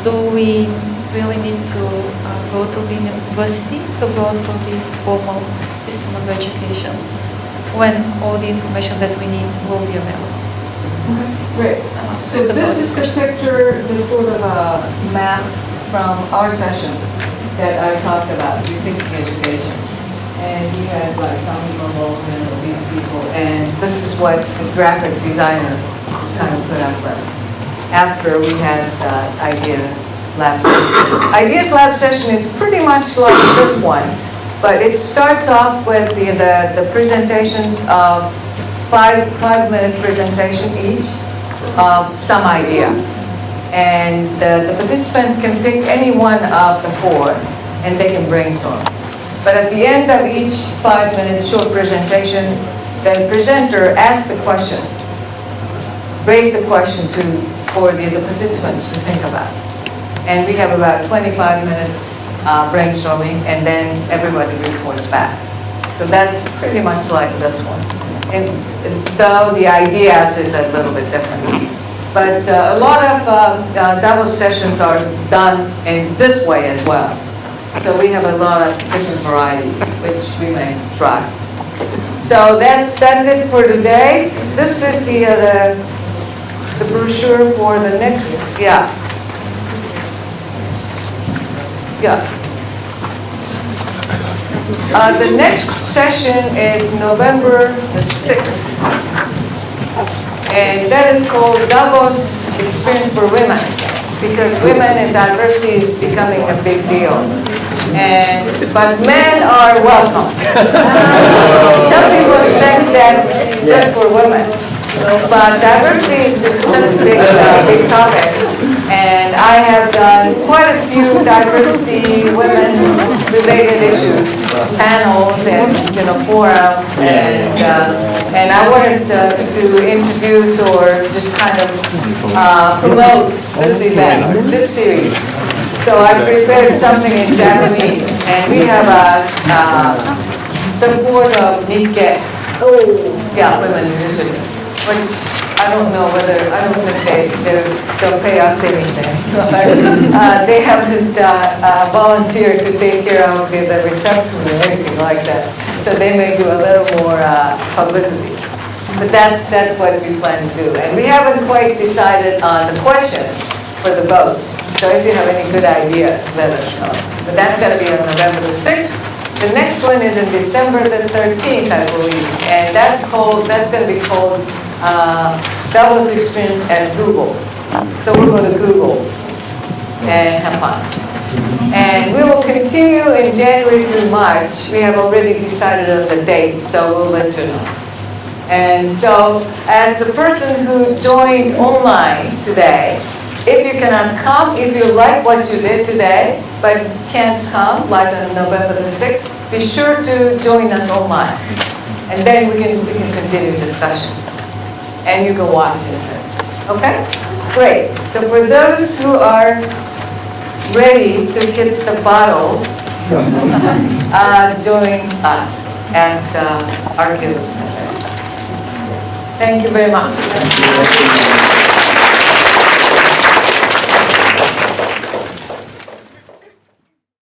do we really need to go to the university to go through this formal system of education when all the information that we need will be available? Great. So this is the picture, the sort of a map from our session that I talked about, Rethinking Education. And we had like Malone and these people, and this is what the graphic designer was trying to put up with. After we had Ideas Lab session. Ideas Lab session is pretty much like this one, but it starts off with the presentations of five-minute presentation each of some idea. And the participants can pick any one of the four and they can brainstorm. But at the end of each 5-minute short presentation, the presenter asks the question, raise the question for the participants to think about. And we have about 25 minutes brainstorming, and then everybody reports back. So that's pretty much like this one. And though the ideas is a little bit different. But a lot of Davos sessions are done in this way as well. So we have a lot of different varieties, which we may try. So that's it for today. This is the brochure for the next, yeah. The next session is November the 6th. And that is called Davos Experience for Women, because women and diversity is becoming a big deal. But men are welcome. Some people think that's just for women. But diversity is such a big topic. And I have done quite a few diversity, women-related issues, panels and forums, and I wanted to introduce or just kind of promote this event, this series. So I prepared something in Japanese, and we have a support of Nikkei, women initiative, which I don't know whether, I don't think they'll pay us anything. They haven't volunteered to take care of the reception or anything like that. So they may do a little more publicity. But that's what we plan to do. And we haven't quite decided on the question for the vote. So if you have any good ideas, let us know. So that's going to be on November the 6th. The next one is in December the 13th, I believe. And that's going to be called Davos Experience at Google. So we'll go to Google and have fun. And we will continue in January through March. We have already decided on the dates, so we'll let you know. And so as the person who joined online today, if you cannot come, if you like what you did today, but can't come, like on November the 6th, be sure to join us online. And then we can continue discussion. And you can watch it. Okay? Great. So for those who are ready to hit the bottle, join us at Archivist Center. Thank you very much.